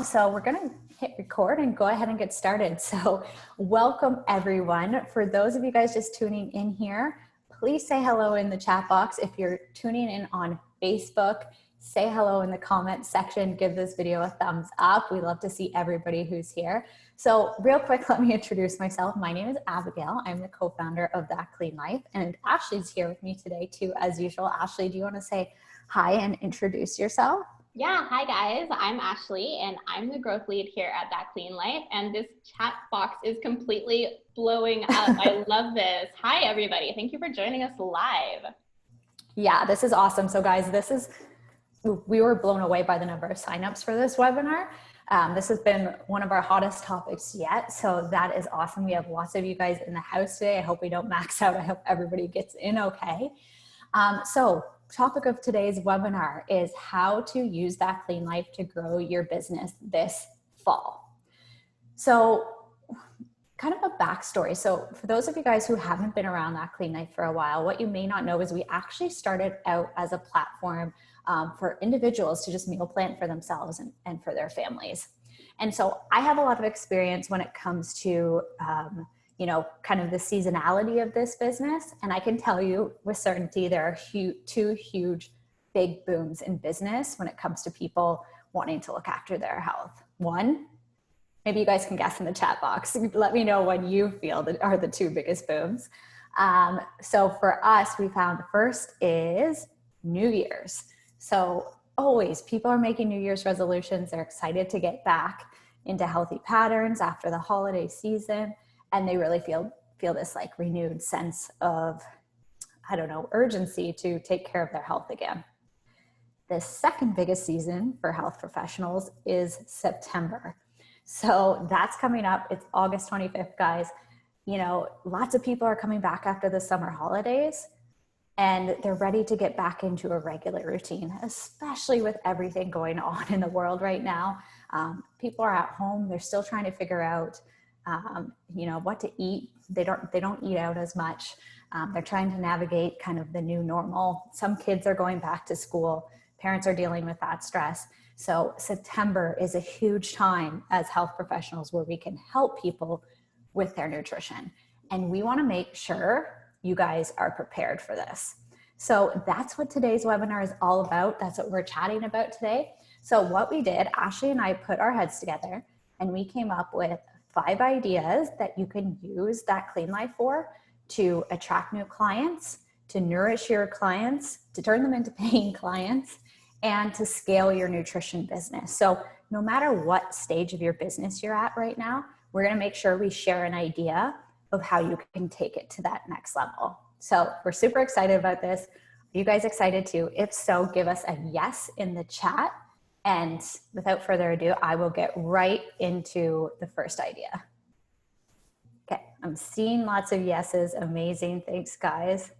So we're going to hit record and go ahead and get started. So welcome everyone. For those of you guys just tuning in here, please say hello in the chat box. If you're tuning in on Facebook, say hello in the comment section. Give this video a thumbs up. We love to see everybody who's here. So real quick, let me introduce myself. My name is Abigail. I'm the co-founder of That Clean Life, and Ashley's here with me today too, as usual. Ashley, do you want to say hi and introduce yourself? Yeah, hi guys, I'm Ashley and I'm the growth lead here at That Clean Life, and this chat box is completely blowing up. I love this. Hi everybody, thank you for joining us live. Yeah, this is awesome. So guys, we were blown away by the number of signups for this webinar. This has been one of our hottest topics yet, so that is awesome. We have lots of you guys in the house today. I hope we don't max out. I hope everybody gets in okay. So topic of today's webinar is how to use That Clean Life to grow your business this fall. So kind of a backstory. So for those of you guys who haven't been around That Clean Life for a while, what you may not know is we actually started out as a platform for individuals to just meal plan for themselves and for their families. And so I have a lot of experience when it comes to kind of the seasonality of this business. And I can tell you with certainty, there are two huge, big booms in business when it comes to people wanting to look after their health. One, maybe you guys can guess in the chat box. Let me know what you feel that are the two biggest booms. So for us, we found the first is New Year's. So always people are making New Year's resolutions. They're excited to get back into healthy patterns after the holiday season. And they really feel this like renewed sense of, urgency to take care of their health again. The second biggest season for health professionals is September. So that's coming up. It's August 25th, guys. Lots of people are coming back after the summer holidays and they're ready to get back into a regular routine, especially with everything going on in the world right now. People are at home. They're still trying to figure out what to eat. They don't eat out as much. They're trying to navigate kind of the new normal. Some kids are going back to school. Parents are dealing with that stress. So September is a huge time as health professionals where we can help people with their nutrition. And we want to make sure you guys are prepared for this. So that's what today's webinar is all about. That's what we're chatting about today. So what we did, Ashley and I put our heads together and we came up with 5 ideas that you can use That Clean Life for to attract new clients, to nourish your clients, to turn them into paying clients, and to scale your nutrition business. So no matter what stage of your business you're at right now, we're going to make sure we share an idea of how you can take it to that next level. So we're super excited about this. Are you guys excited too? If so, give us a yes in the chat. And without further ado, I will get right into the first idea. Okay, I'm seeing lots of yeses. Amazing. Thanks, guys.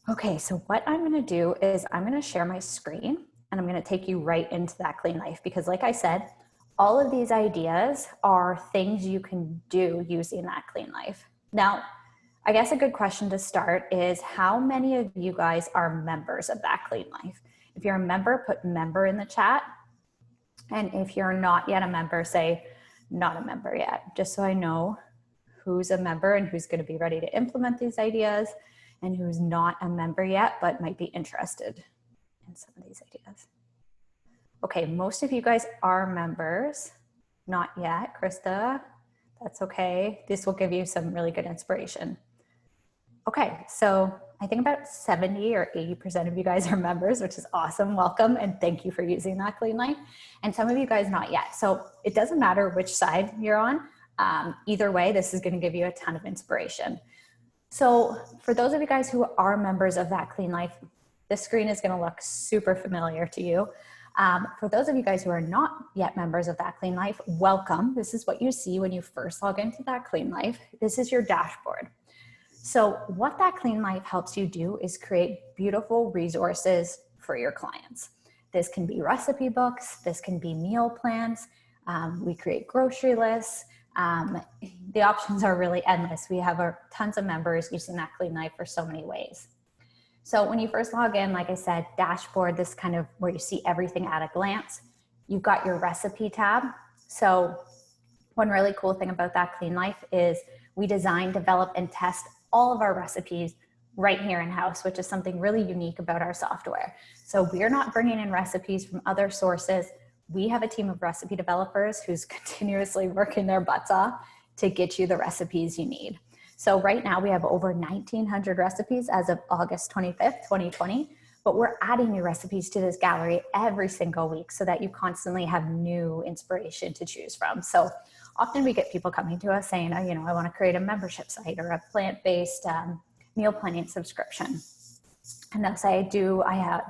Okay, so what I'm going to do is I'm going to share my screen and I'm going to take you right into That Clean Life because like I said, all of these ideas are things you can do using That Clean Life. Now, I guess a good question to start is how many of you guys are members of That Clean Life? If you're a member, put member in the chat. And if you're not yet a member, say not a member yet, just so I know who's a member and who's going to be ready to implement these ideas and who's not a member yet, but might be interested in some of these ideas. Okay, most of you guys are members. Not yet, Krista. That's okay. This will give you some really good inspiration. Okay, so I think about 70 or 80% of you guys are members, which is awesome. Welcome, and thank you for using That Clean Life. And some of you guys not yet. So it doesn't matter which side you're on. Either way, this is going to give you a ton of inspiration. So for those of you guys who are members of That Clean Life, this screen is going to look super familiar to you. For those of you guys who are not yet members of That Clean Life, welcome. This is what you see when you first log into That Clean Life. This is your dashboard. So what That Clean Life helps you do is create beautiful resources for your clients. This can be recipe books. This can be meal plans. We create grocery lists. The options are really endless. We have tons of members using That Clean Life for so many ways. So when you first log in, like I said, dashboard, this kind of where you see everything at a glance. You've got your recipe tab. So one really cool thing about That Clean Life is we design, develop, and test all of our recipes right here in-house, which is something really unique about our software. So we're not bringing in recipes from other sources. We have a team of recipe developers who's continuously working their butts off to get you the recipes you need. So right now we have over 1,900 recipes as of August 25th, 2020, but we're adding new recipes to this gallery every single week so that you constantly have new inspiration to choose from. So often we get people coming to us saying, oh, I want to create a membership site or a plant-based meal planning subscription. And they'll say, do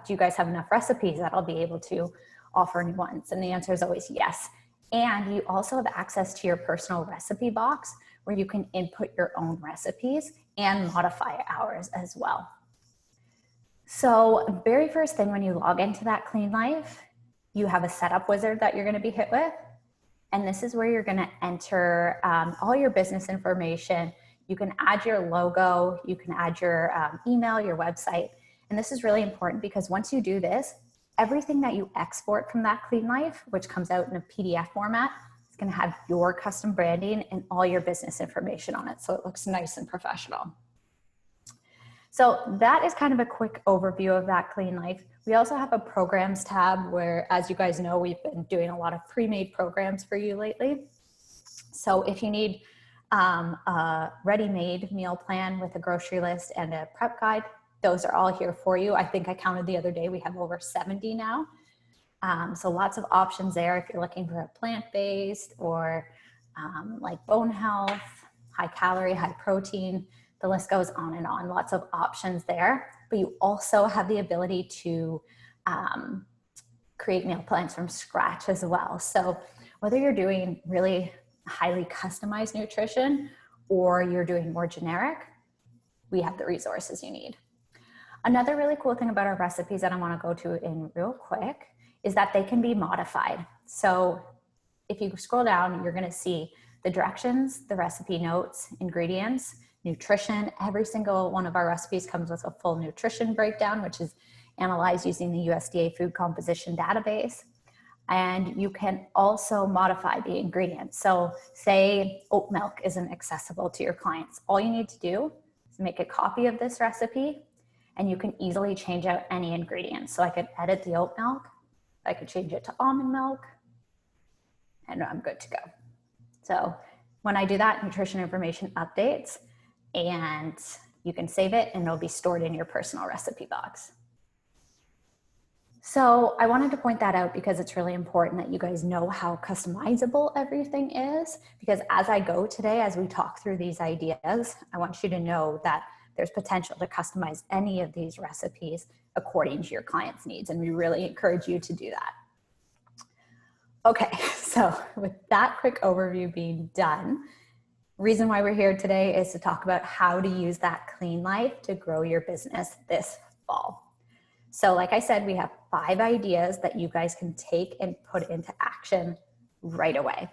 you guys have enough recipes that I'll be able to offer new ones? And the answer is always yes. And you also have access to your personal recipe box where you can input your own recipes and modify ours as well. So very first thing when you log into That Clean Life, you have a setup wizard that you're going to be hit with. And this is where you're going to enter all your business information. You can add your logo, you can add your email, your website. And this is really important because once you do this, everything that you export from That Clean Life, which comes out in a PDF format, is going to have your custom branding and all your business information on it. So it looks nice and professional. So that is kind of a quick overview of That Clean Life. We also have a programs tab where, as you guys know, we've been doing a lot of pre-made programs for you lately. So if you need a ready-made meal plan with a grocery list and a prep guide, those are all here for you. I think I counted the other day, we have over 70 now. So lots of options there if you're looking for a plant-based or like bone health, high calorie, high protein. The list goes on and on, lots of options there. But you also have the ability to create meal plans from scratch as well. So whether you're doing really highly customized nutrition or you're doing more generic, we have the resources you need. Another really cool thing about our recipes that I want to go to in real quick is that they can be modified. So if you scroll down, you're going to see the directions, the recipe notes, ingredients, nutrition. Every single one of our recipes comes with a full nutrition breakdown, which is analyzed using the USDA food composition database. And you can also modify the ingredients. So say oat milk isn't accessible to your clients. All you need to do is make a copy of this recipe and you can easily change out any ingredients. So I could edit the oat milk, I could change it to almond milk, and I'm good to go. So when I do that, nutrition information updates, and you can save it and it'll be stored in your personal recipe box. So I wanted to point that out because it's really important that you guys know how customizable everything is, because as I go today, as we talk through these ideas, I want you to know that there's potential to customize any of these recipes according to your client's needs, and we really encourage you to do that. Okay, so with that quick overview being done, reason why we're here today is to talk about how to use That Clean Life to grow your business this fall. So like I said, we have 5 ideas that you guys can take and put into action right away.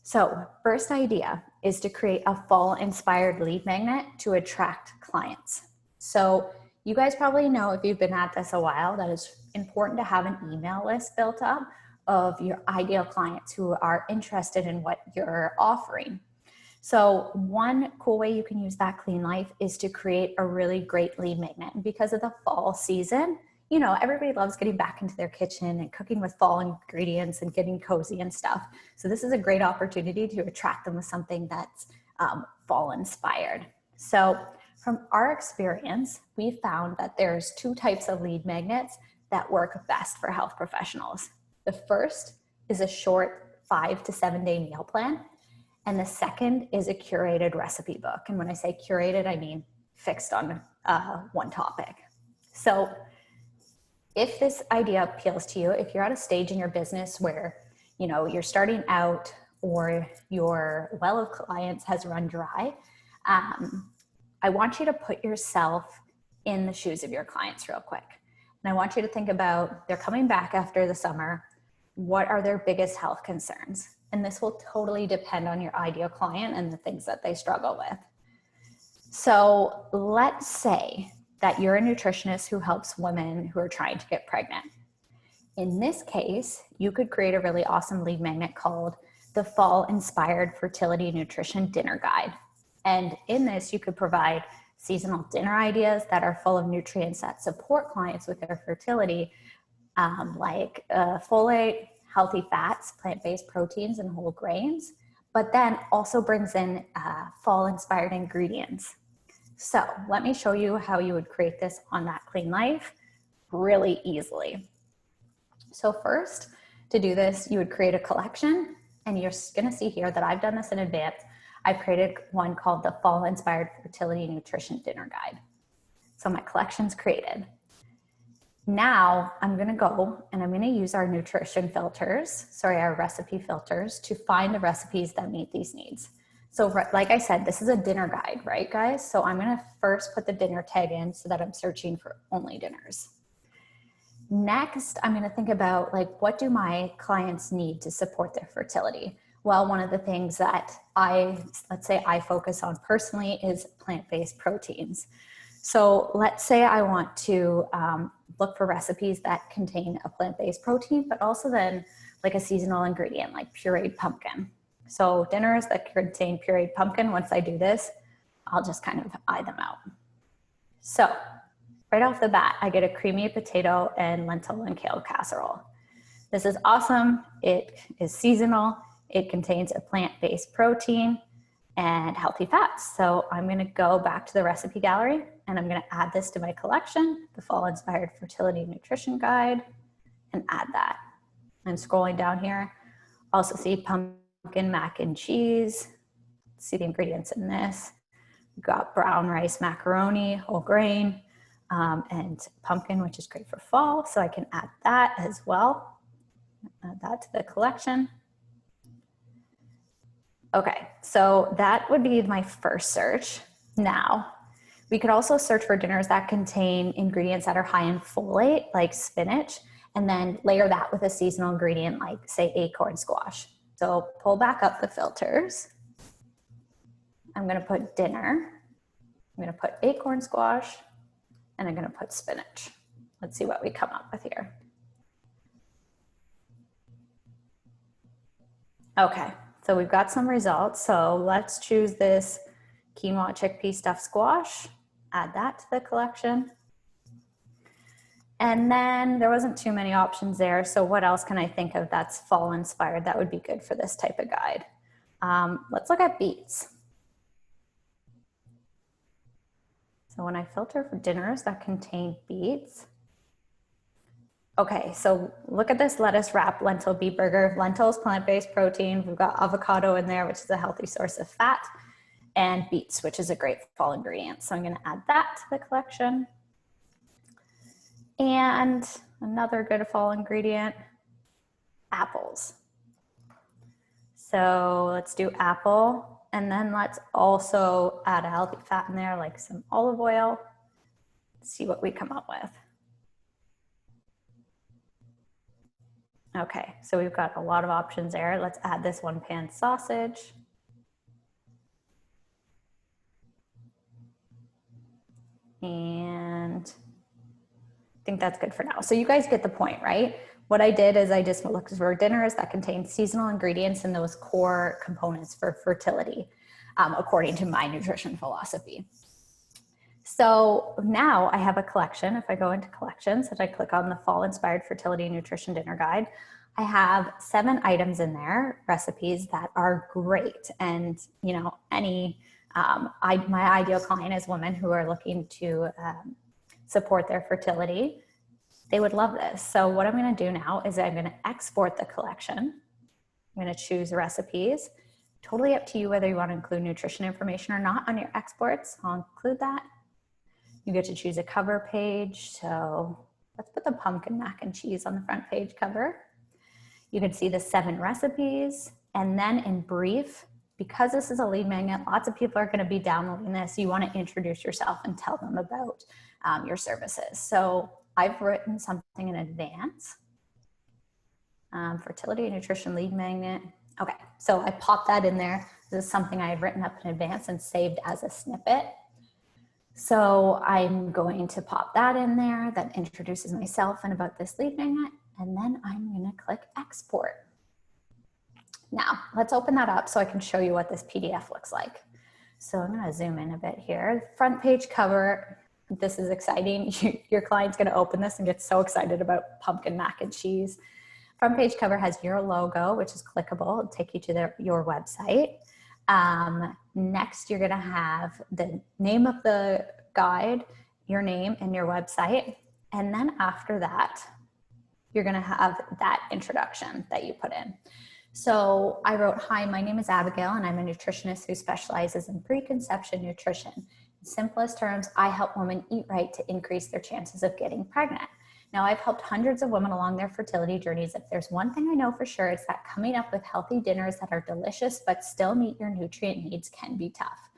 So first idea is to create a fall-inspired lead magnet to attract clients. So you guys probably know, if you've been at this a while, that it's important to have an email list built up of your ideal clients who are interested in what you're offering. So one cool way you can use That Clean Life is to create a really great lead magnet. And because of the fall season, you know, everybody loves getting back into their kitchen and cooking with fall ingredients and getting cozy and stuff. So this is a great opportunity to attract them with something that's fall inspired. So from our experience, we found that there's 2 types of lead magnets that work best for health professionals. The first is a short 5 to 7 day meal plan. And the second is a curated recipe book. And when I say curated, I mean fixed on one topic. So if this idea appeals to you, if you're at a stage in your business where, you know, you're starting out or your well of clients has run dry, I want you to put yourself in the shoes of your clients real quick. And I want you to think about, they're coming back after the summer. What are their biggest health concerns? And this will totally depend on your ideal client and the things that they struggle with. So let's say that you're a nutritionist who helps women who are trying to get pregnant. In this case, you could create a really awesome lead magnet called the Fall Inspired Fertility Nutrition Dinner Guide. And in this, you could provide seasonal dinner ideas that are full of nutrients that support clients with their fertility, like folate, healthy fats, plant-based proteins, and whole grains, but then also brings in fall-inspired ingredients. So let me show you how you would create this on That Clean Life really easily. So first, to do this, you would create a collection, and you're gonna see here that I've done this in advance. I've created one called the Fall Inspired Fertility Nutrition Dinner Guide. So my collection's created. Now I'm gonna go and I'm gonna use our nutrition filters, our recipe filters, to find the recipes that meet these needs. So like I said, this is a dinner guide, right guys? So I'm gonna first put the dinner tag in so that I'm searching for only dinners. Next, I'm gonna think about like, what do my clients need to support their fertility? Well, one of the things that let's say I focus on personally is plant-based proteins. So let's say I want to look for recipes that contain a plant-based protein, but also then like a seasonal ingredient like pureed pumpkin. So dinners that contain pureed pumpkin, once I do this, I'll just kind of eye them out. So right off the bat, I get a creamy potato and lentil and kale casserole. This is awesome. It is seasonal. It contains a plant-based protein and healthy fats. So I'm gonna go back to the recipe gallery and I'm gonna add this to my collection, the Fall Inspired Fertility Nutrition Guide, and add that. I'm scrolling down here. Also see pumpkin mac and cheese. See the ingredients in this. We've got brown rice macaroni, whole grain, and pumpkin, which is great for fall. So I can add that as well. Add that to the collection. Okay, so that would be my first search. Now, we could also search for dinners that contain ingredients that are high in folate, like spinach, and then layer that with a seasonal ingredient like, say, acorn squash. So pull back up the filters. I'm gonna put dinner, I'm gonna put acorn squash, and I'm gonna put spinach. Let's see what we come up with here. Okay. So we've got some results. So let's choose this quinoa chickpea stuffed squash, add that to the collection. And then there wasn't too many options there. So what else can I think of that's fall inspired that would be good for this type of guide? Let's look at beets. So when I filter for dinners that contain beets, okay, so look at this lettuce wrap lentil beet burger. Lentils, plant-based protein. We've got avocado in there, which is a healthy source of fat, and beets, which is a great fall ingredient. So I'm gonna add that to the collection. And another good fall ingredient, apples. So let's do apple. And then let's also add a healthy fat in there, like some olive oil. Let's see what we come up with. Okay, so we've got a lot of options there. Let's add this one pan sausage. And I think that's good for now. So you guys get the point, right? What I did is I just looked for dinners that contain seasonal ingredients and those core components for fertility, according to my nutrition philosophy. So now I have a collection. If I go into collections and I click on the Fall Inspired Fertility Nutrition Dinner Guide, I have 7 items in there, recipes that are great. And, you know, my ideal client is women who are looking to support their fertility. They would love this. So what I'm going to do now is I'm going to export the collection. I'm going to choose recipes. Totally up to you whether you want to include nutrition information or not on your exports. I'll include that. You get to choose a cover page. So let's put the pumpkin mac and cheese on the front page cover. You can see the 7 recipes. And then in brief, because this is a lead magnet, lots of people are going to be downloading this. You want to introduce yourself and tell them about your services. So I've written something in advance. Fertility and nutrition lead magnet. Okay, so I popped that in there. This is something I had written up in advance and saved as a snippet. So I'm going to pop that in there that introduces myself and about this lead magnet. and then I'm gonna click export. Now, let's open that up so I can show you what this PDF looks like. So I'm gonna zoom in a bit here. Front page cover, this is exciting. Your client's gonna open this and get so excited about pumpkin mac and cheese. Front page cover has your logo, which is clickable. It'll take you to your website. Next, you're gonna have the name of the guide, your name and your website. And then after that, you're gonna have that introduction that you put in. So I wrote, hi, my name is Abigail and I'm a nutritionist who specializes in preconception nutrition. In simplest terms, I help women eat right to increase their chances of getting pregnant. Now, I've helped hundreds of women along their fertility journeys. If there's one thing I know for sure, it's that coming up with healthy dinners that are delicious but still meet your nutrient needs can be tough.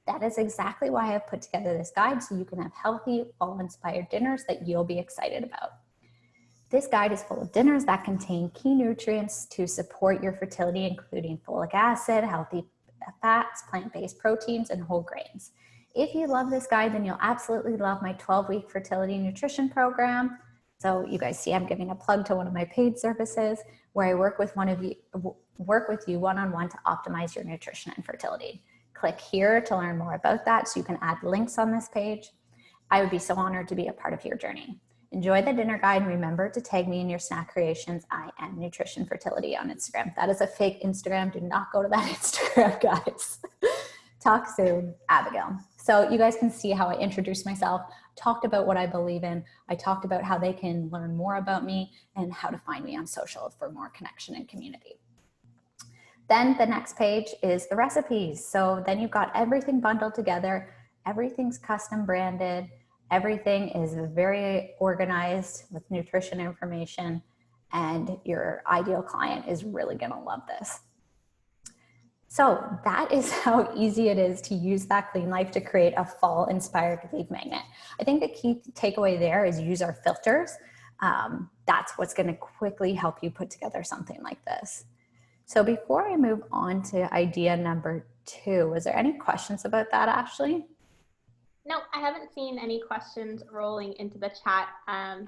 That is exactly why I've put together this guide so you can have healthy, fall-inspired dinners that you'll be excited about. This guide is full of dinners that contain key nutrients to support your fertility, including folic acid, healthy fats, plant-based proteins, and whole grains. If you love this guide, then you'll absolutely love my 12-week fertility nutrition program. So you guys see I'm giving a plug to one of my paid services where I work with you one-on-one to optimize your nutrition and fertility. Click here to learn more about that so you can add links on this page. I would be so honored to be a part of your journey. Enjoy the dinner guide and remember to tag me in your snack creations. I am Nutrition Fertility on Instagram. That is a fake Instagram. Do not go to that Instagram, guys. Talk soon, Abigail. So you guys can see how I introduced myself, talked about what I believe in. I talked about how they can learn more about me and how to find me on social for more connection and community. Then the next page is the recipes. So then you've got everything bundled together. Everything's custom branded. Everything is very organized with nutrition information, and your ideal client is really gonna love this. So that is how easy it is to use That Clean Life to create a fall-inspired lead magnet. I think the key takeaway there is use our filters. That's what's gonna quickly help you put together something like this. So before I move on to idea number 2, was there any questions about that, Ashley? No, I haven't seen any questions rolling into the chat,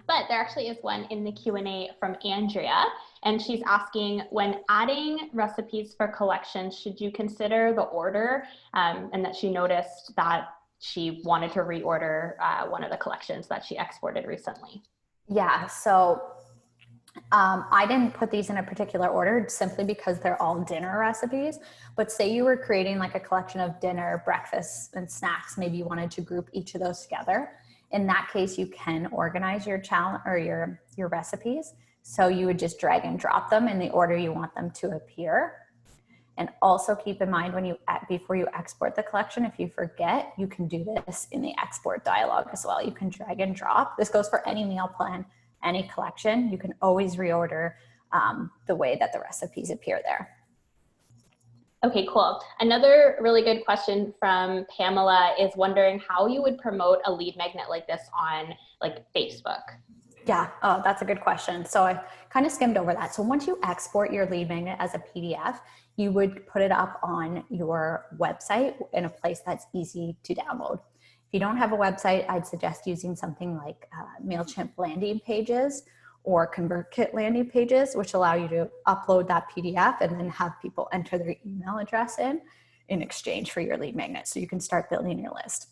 but there actually is one in the Q&A from Andrea, and she's asking, when adding recipes for collections, should you consider the order? And that she noticed that she wanted to reorder one of the collections that she exported recently. Yeah, so I didn't put these in a particular order simply because they're all dinner recipes. But say you were creating like a collection of dinner, breakfast, and snacks. Maybe you wanted to group each of those together. In that case, you can organize your challenge or your recipes. So you would just drag and drop them in the order you want them to appear. And also keep in mind before you export the collection, if you forget, you can do this in the export dialog as well. You can drag and drop. This goes for any meal plan, any collection. You can always reorder the way that the recipes appear there. Okay, cool. Another really good question from Pamela is wondering how you would promote a lead magnet like this on like Facebook. Yeah, oh, that's a good question. So I kind of skimmed over that. So once you export your lead magnet as a PDF, you would put it up on your website in a place that's easy to download. If you don't have a website, I'd suggest using something like MailChimp landing pages or ConvertKit landing pages, which allow you to upload that PDF and then have people enter their email address in exchange for your lead magnet. So you can start building your list.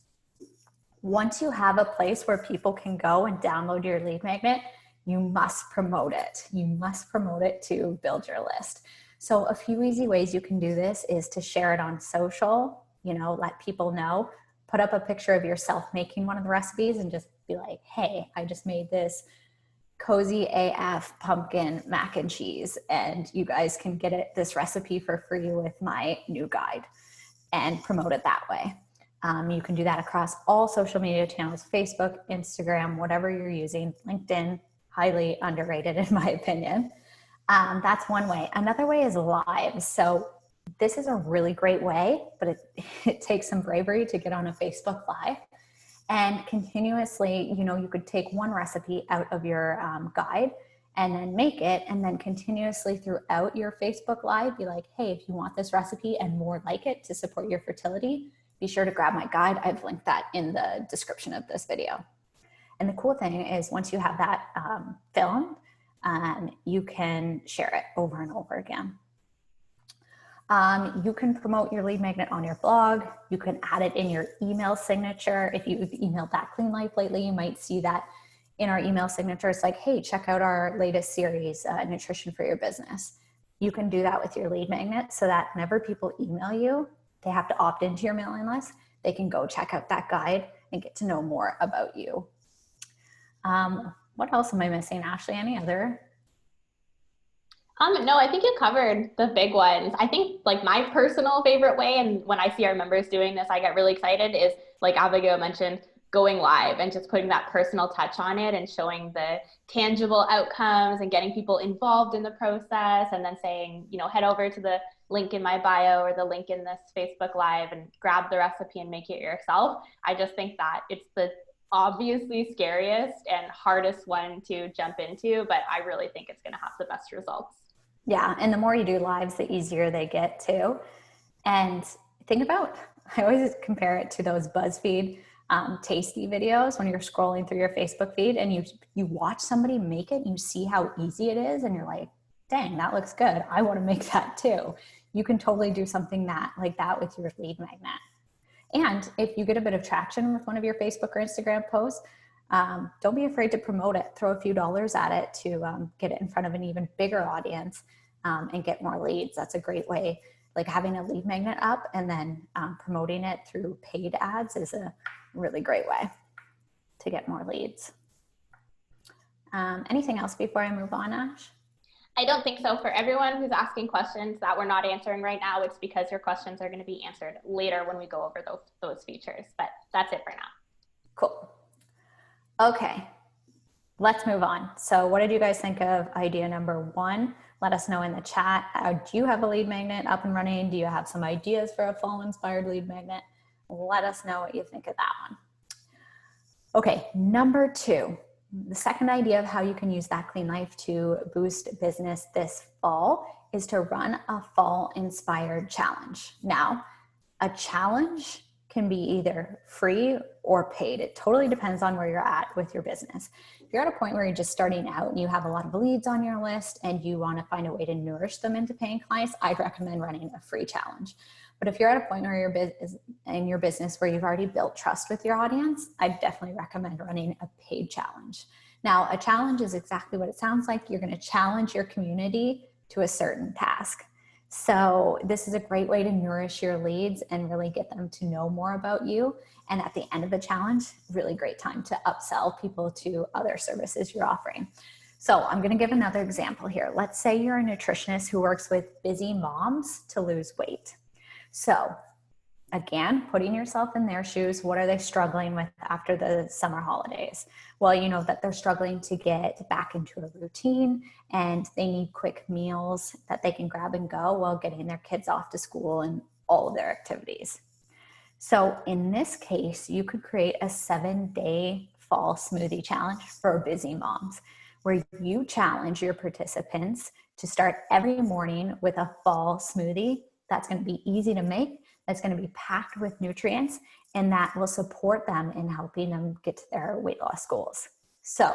Once you have a place where people can go and download your lead magnet, you must promote it. You must promote it to build your list. So a few easy ways you can do this is to share it on social, let people know, put up a picture of yourself making one of the recipes and just be like, hey, I just made this cozy AF pumpkin mac and cheese, and you guys can get this recipe for free with my new guide, and promote it that way. You can do that across all social media channels, Facebook, Instagram, whatever you're using. LinkedIn, highly underrated in my opinion. That's one way. Another way is live. So this is a really great way, but it takes some bravery to get on a Facebook Live. And continuously, you could take one recipe out of your guide and then make it, and then continuously throughout your Facebook Live, be like, hey, if you want this recipe and more like it to support your fertility, be sure to grab my guide. I've linked that in the description of this video. And the cool thing is once you have that filmed, you can share it over and over again. You can promote your lead magnet on your blog. You can add it in your email signature. If you've emailed That Clean Life lately, you might see that in our email signature. It's like, hey, check out our latest series, Nutrition for Your Business. You can do that with your lead magnet so that whenever people email you, they have to opt into your mailing list. They can go check out that guide and get to know more about you. What else am I missing, Ashley? Any other? No, I think you covered the big ones. I think like my personal favorite way, and when I see our members doing this, I get really excited, is like Abigail mentioned, going live and just putting that personal touch on it and showing the tangible outcomes and getting people involved in the process, and then saying, you know, head over to the link in my bio or the link in this Facebook Live and grab the recipe and make it yourself. I just think that it's the obviously scariest and hardest one to jump into, but I really think it's going to have the best results. Yeah, and the more you do lives, the easier they get too. And think about, I always compare it to those BuzzFeed tasty videos when you're scrolling through your Facebook feed and you watch somebody make it and you see how easy it is and you're like, dang, that looks good. I want to make that too. You can totally do something like that with your lead magnet. And if you get a bit of traction with one of your Facebook or Instagram posts, don't be afraid to promote it. Throw a few dollars at it to get it in front of an even bigger audience and get more leads. That's a great way. Like having a lead magnet up and then promoting it through paid ads is a really great way to get more leads. Anything else before I move on, Ash? I don't think so. For everyone who's asking questions that we're not answering right now, it's because your questions are going to be answered later when we go over those features. But that's it for now. Cool. Okay, let's move on. So what did you guys think of idea number 1? Let us know in the chat. Do you have a lead magnet up and running? Do you have some ideas for a fall-inspired lead magnet? Let us know what you think of that one. Okay, number 2. The second idea of how you can use That Clean Life to boost business this fall is to run a fall-inspired challenge. Now, a challenge can be either free or paid. It totally depends on where you're at with your business. If you're at a point where you're just starting out and you have a lot of leads on your list and you want to find a way to nourish them into paying clients, I'd recommend running a free challenge. But if you're at a point where you're in your business where you've already built trust with your audience, I definitely recommend running a paid challenge. Now, a challenge is exactly what it sounds like. You're going to challenge your community to a certain task. So this is a great way to nourish your leads and really get them to know more about you. And at the end of the challenge, really great time to upsell people to other services you're offering. So I'm going to give another example here. Let's say you're a nutritionist who works with busy moms to lose weight. So again, putting yourself in their shoes, what are they struggling with after the summer holidays? Well, you know that they're struggling to get back into a routine and they need quick meals that they can grab and go while getting their kids off to school and all of their activities. So in this case, you could create a 7-day fall smoothie challenge for busy moms, where you challenge your participants to start every morning with a fall smoothie that's going to be easy to make, that's going to be packed with nutrients, and that will support them in helping them get to their weight loss goals. So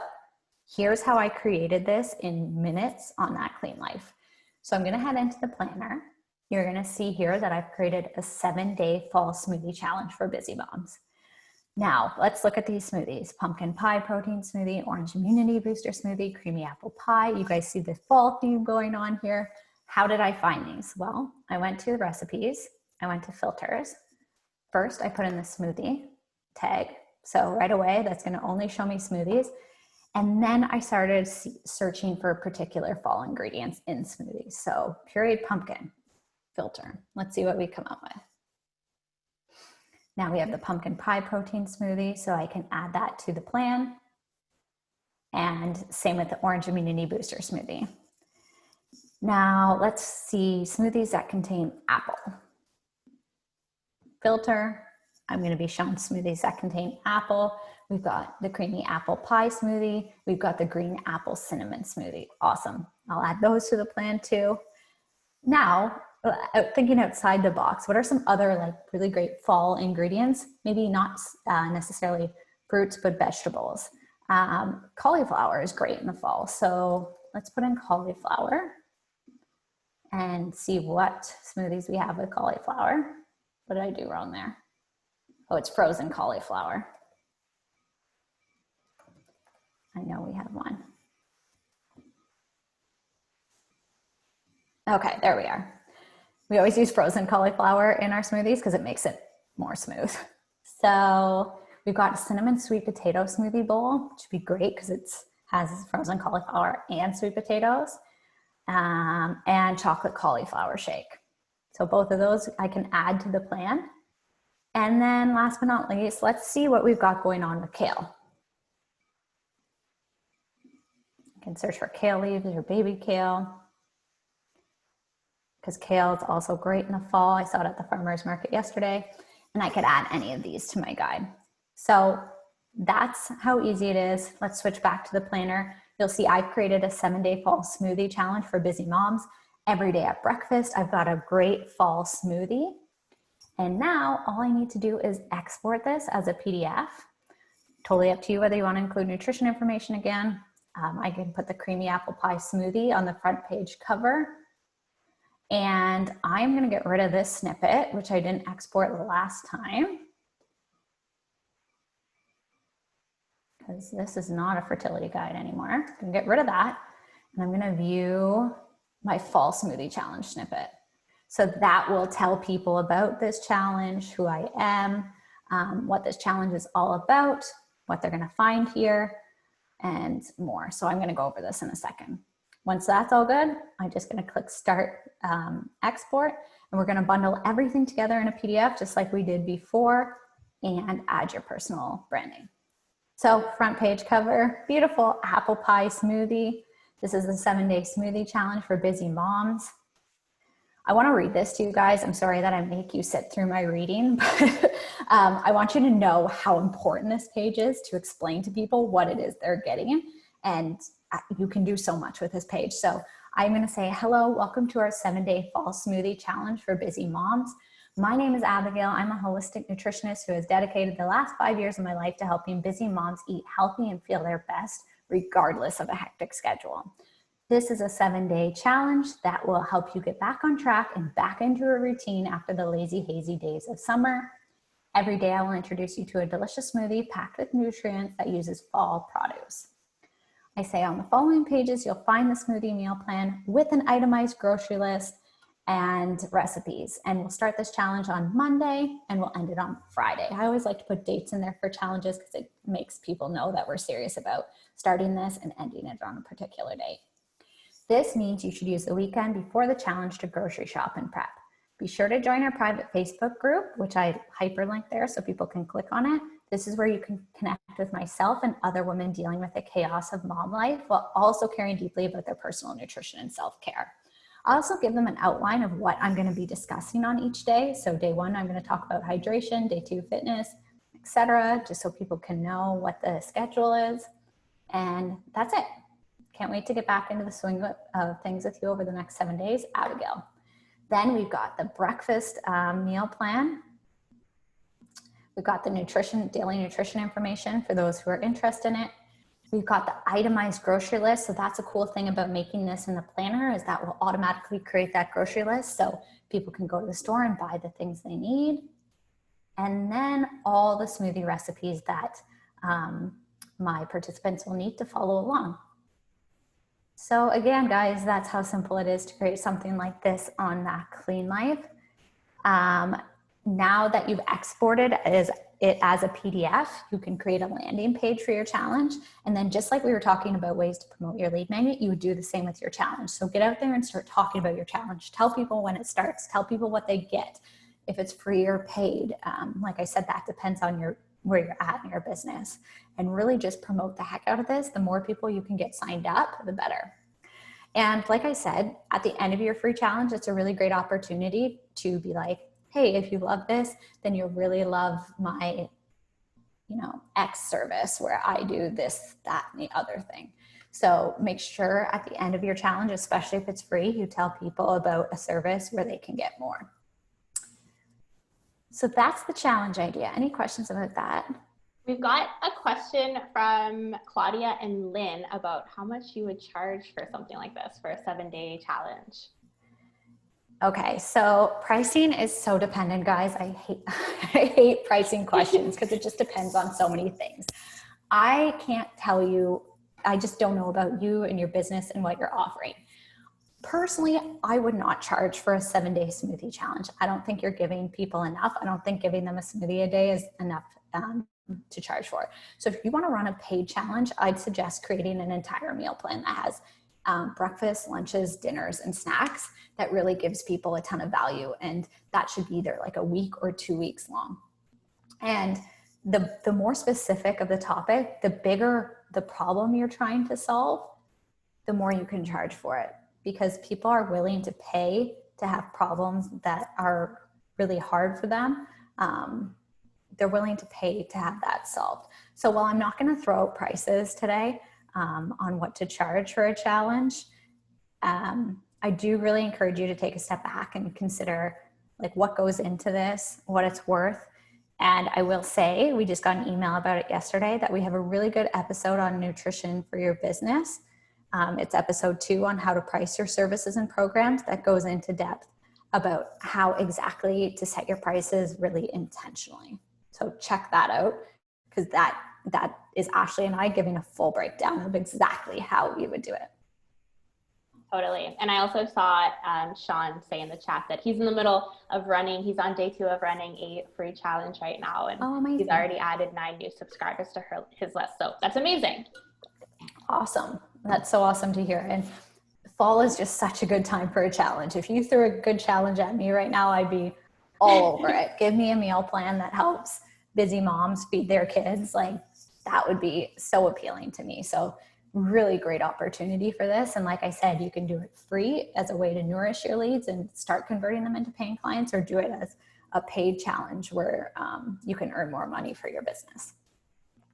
here's how I created this in minutes on That Clean Life. So I'm going to head into the planner. You're going to see here that I've created a 7-day fall smoothie challenge for busy moms. Now, let's look at these smoothies. Pumpkin pie protein smoothie, orange immunity booster smoothie, creamy apple pie. You guys see the fall theme going on here. How did I find these? Well, I went to the recipes. I went to filters. First, I put in the smoothie tag. So right away, that's going to only show me smoothies. And then I started searching for particular fall ingredients in smoothies. So pureed pumpkin, filter. Let's see what we come up with. Now we have the pumpkin pie protein smoothie, so I can add that to the plan. And same with the orange immunity booster smoothie. Now let's see smoothies that contain apple. Filter, I'm going to be shown smoothies that contain apple. We've got the creamy apple pie smoothie. We've got the green apple cinnamon smoothie. Awesome. I'll add those to the plan too. Now, thinking outside the box, what are some other like really great fall ingredients? Maybe not necessarily fruits, but vegetables. Cauliflower is great in the fall. So let's put in cauliflower and see what smoothies we have with cauliflower. What did I do wrong there? Oh, it's frozen cauliflower. I know we have one. Okay, there we are. We always use frozen cauliflower in our smoothies because it makes it more smooth. So we've got a cinnamon sweet potato smoothie bowl, which would be great because it has frozen cauliflower and sweet potatoes, and chocolate cauliflower shake. So both of those I can add to the plan. And then last but not least, let's see what we've got going on with kale. You can search for kale leaves or baby kale, because kale is also great in the fall. I saw it at the farmer's market yesterday, and I could add any of these to my guide. So that's how easy it is. Let's switch back to the planner. You'll see I've created a 7-day fall smoothie challenge for busy moms. Every day at breakfast, I've got a great fall smoothie. And now all I need to do is export this as a PDF. Totally up to you whether you want to include nutrition information again. I can put the creamy apple pie smoothie on the front page cover. And I'm going to get rid of this snippet, which I didn't export last time, because this is not a fertility guide anymore. I'm going to get rid of that. And I'm going to view my fall smoothie challenge snippet. So that will tell people about this challenge, who I am, what this challenge is all about, what they're going to find here, and more. So I'm going to go over this in a second. Once that's all good, I'm just going to click start export, and we're going to bundle everything together in a PDF just like we did before, and add your personal branding. So front page cover, beautiful apple pie smoothie. This is the 7-day smoothie challenge for busy moms. I want to read this to you guys. I'm sorry that I make you sit through my reading, but I want you to know how important this page is to explain to people what it is they're getting. And you can do so much with this page. So I'm going to say, hello, welcome to our 7-day fall smoothie challenge for busy moms. My name is Abigail. I'm a holistic nutritionist who has dedicated the last 5 years of my life to helping busy moms eat healthy and feel their best, regardless of a hectic schedule. This is a 7-day challenge that will help you get back on track and back into a routine after the lazy, hazy days of summer. Every day I will introduce you to a delicious smoothie packed with nutrients that uses fall produce. I say on the following pages, you'll find the smoothie meal plan with an itemized grocery list and recipes. And we'll start this challenge on Monday and we'll end it on Friday. I always like to put dates in there for challenges because it makes people know that we're serious about starting this and ending it on a particular date. This means you should use the weekend before the challenge to grocery shop and prep. Be sure to join our private Facebook group, which I hyperlink there so people can click on it. This is where you can connect with myself and other women dealing with the chaos of mom life while also caring deeply about their personal nutrition and self-care. I also give them an outline of what I'm going to be discussing on each day. So day 1, I'm going to talk about hydration, day 2, fitness, etc., just so people can know what the schedule is. And that's it. Can't wait to get back into the swing of things with you over the next 7 days. Abigail. Then we've got the breakfast meal plan. We've got the daily nutrition information for those who are interested in it. We've got the itemized grocery list. So that's a cool thing about making this in the planner, is that will automatically create that grocery list so people can go to the store and buy the things they need. And then all the smoothie recipes that my participants will need to follow along. So again, guys, that's how simple it is to create something like this on That Clean Life. Now that you've exported it as a PDF, you can create a landing page for your challenge. And then just like we were talking about ways to promote your lead magnet, you would do the same with your challenge. So get out there and start talking about your challenge. Tell people when it starts. Tell people what they get, if it's free or paid. Like I said, that depends on where you're at in your business. And really just promote the heck out of this. The more people you can get signed up, the better. And like I said, at the end of your free challenge, it's a really great opportunity to be like, hey, if you love this, then you'll really love my, X service where I do this, that, and the other thing. So make sure at the end of your challenge, especially if it's free, you tell people about a service where they can get more. So that's the challenge idea. Any questions about that? We've got a question from Claudia and Lynn about how much you would charge for something like this for a 7-day challenge. Okay, so pricing is so dependent, guys. I hate pricing questions because it just depends on so many things. I can't tell you, I just don't know about you and your business and what you're offering. Personally, I would not charge for a 7-day smoothie challenge. I don't think you're giving people enough. I don't think giving them a smoothie a day is enough to charge for. So if you want to run a paid challenge, I'd suggest creating an entire meal plan that has breakfast, lunches, dinners, and snacks that really gives people a ton of value. And that should be either like a week or 2 weeks long. And the more specific of the topic, the bigger the problem you're trying to solve, the more you can charge for it, because people are willing to pay to have problems that are really hard for them. They're willing to pay to have that solved. So while I'm not going to throw out prices today on what to charge for a challenge, I do really encourage you to take a step back and consider like what goes into this, what it's worth. And I will say, we just got an email about it yesterday that we have a really good episode on nutrition for your business. It's episode 2 on how to price your services and programs that goes into depth about how exactly to set your prices really intentionally. So check that out, because that is Ashley and I giving a full breakdown of exactly how we would do it. Totally. And I also saw Sean say in the chat that he's in the middle of running. He's on day 2 of running a free challenge right now. And he's already added 9 new subscribers to his list. So that's amazing. Awesome. That's so awesome to hear. And fall is just such a good time for a challenge. If you threw a good challenge at me right now, I'd be all over it. Give me a meal plan that helps busy moms feed their kids. Like, that would be so appealing to me. So really great opportunity for this. And like I said, you can do it free as a way to nourish your leads and start converting them into paying clients, or do it as a paid challenge where you can earn more money for your business.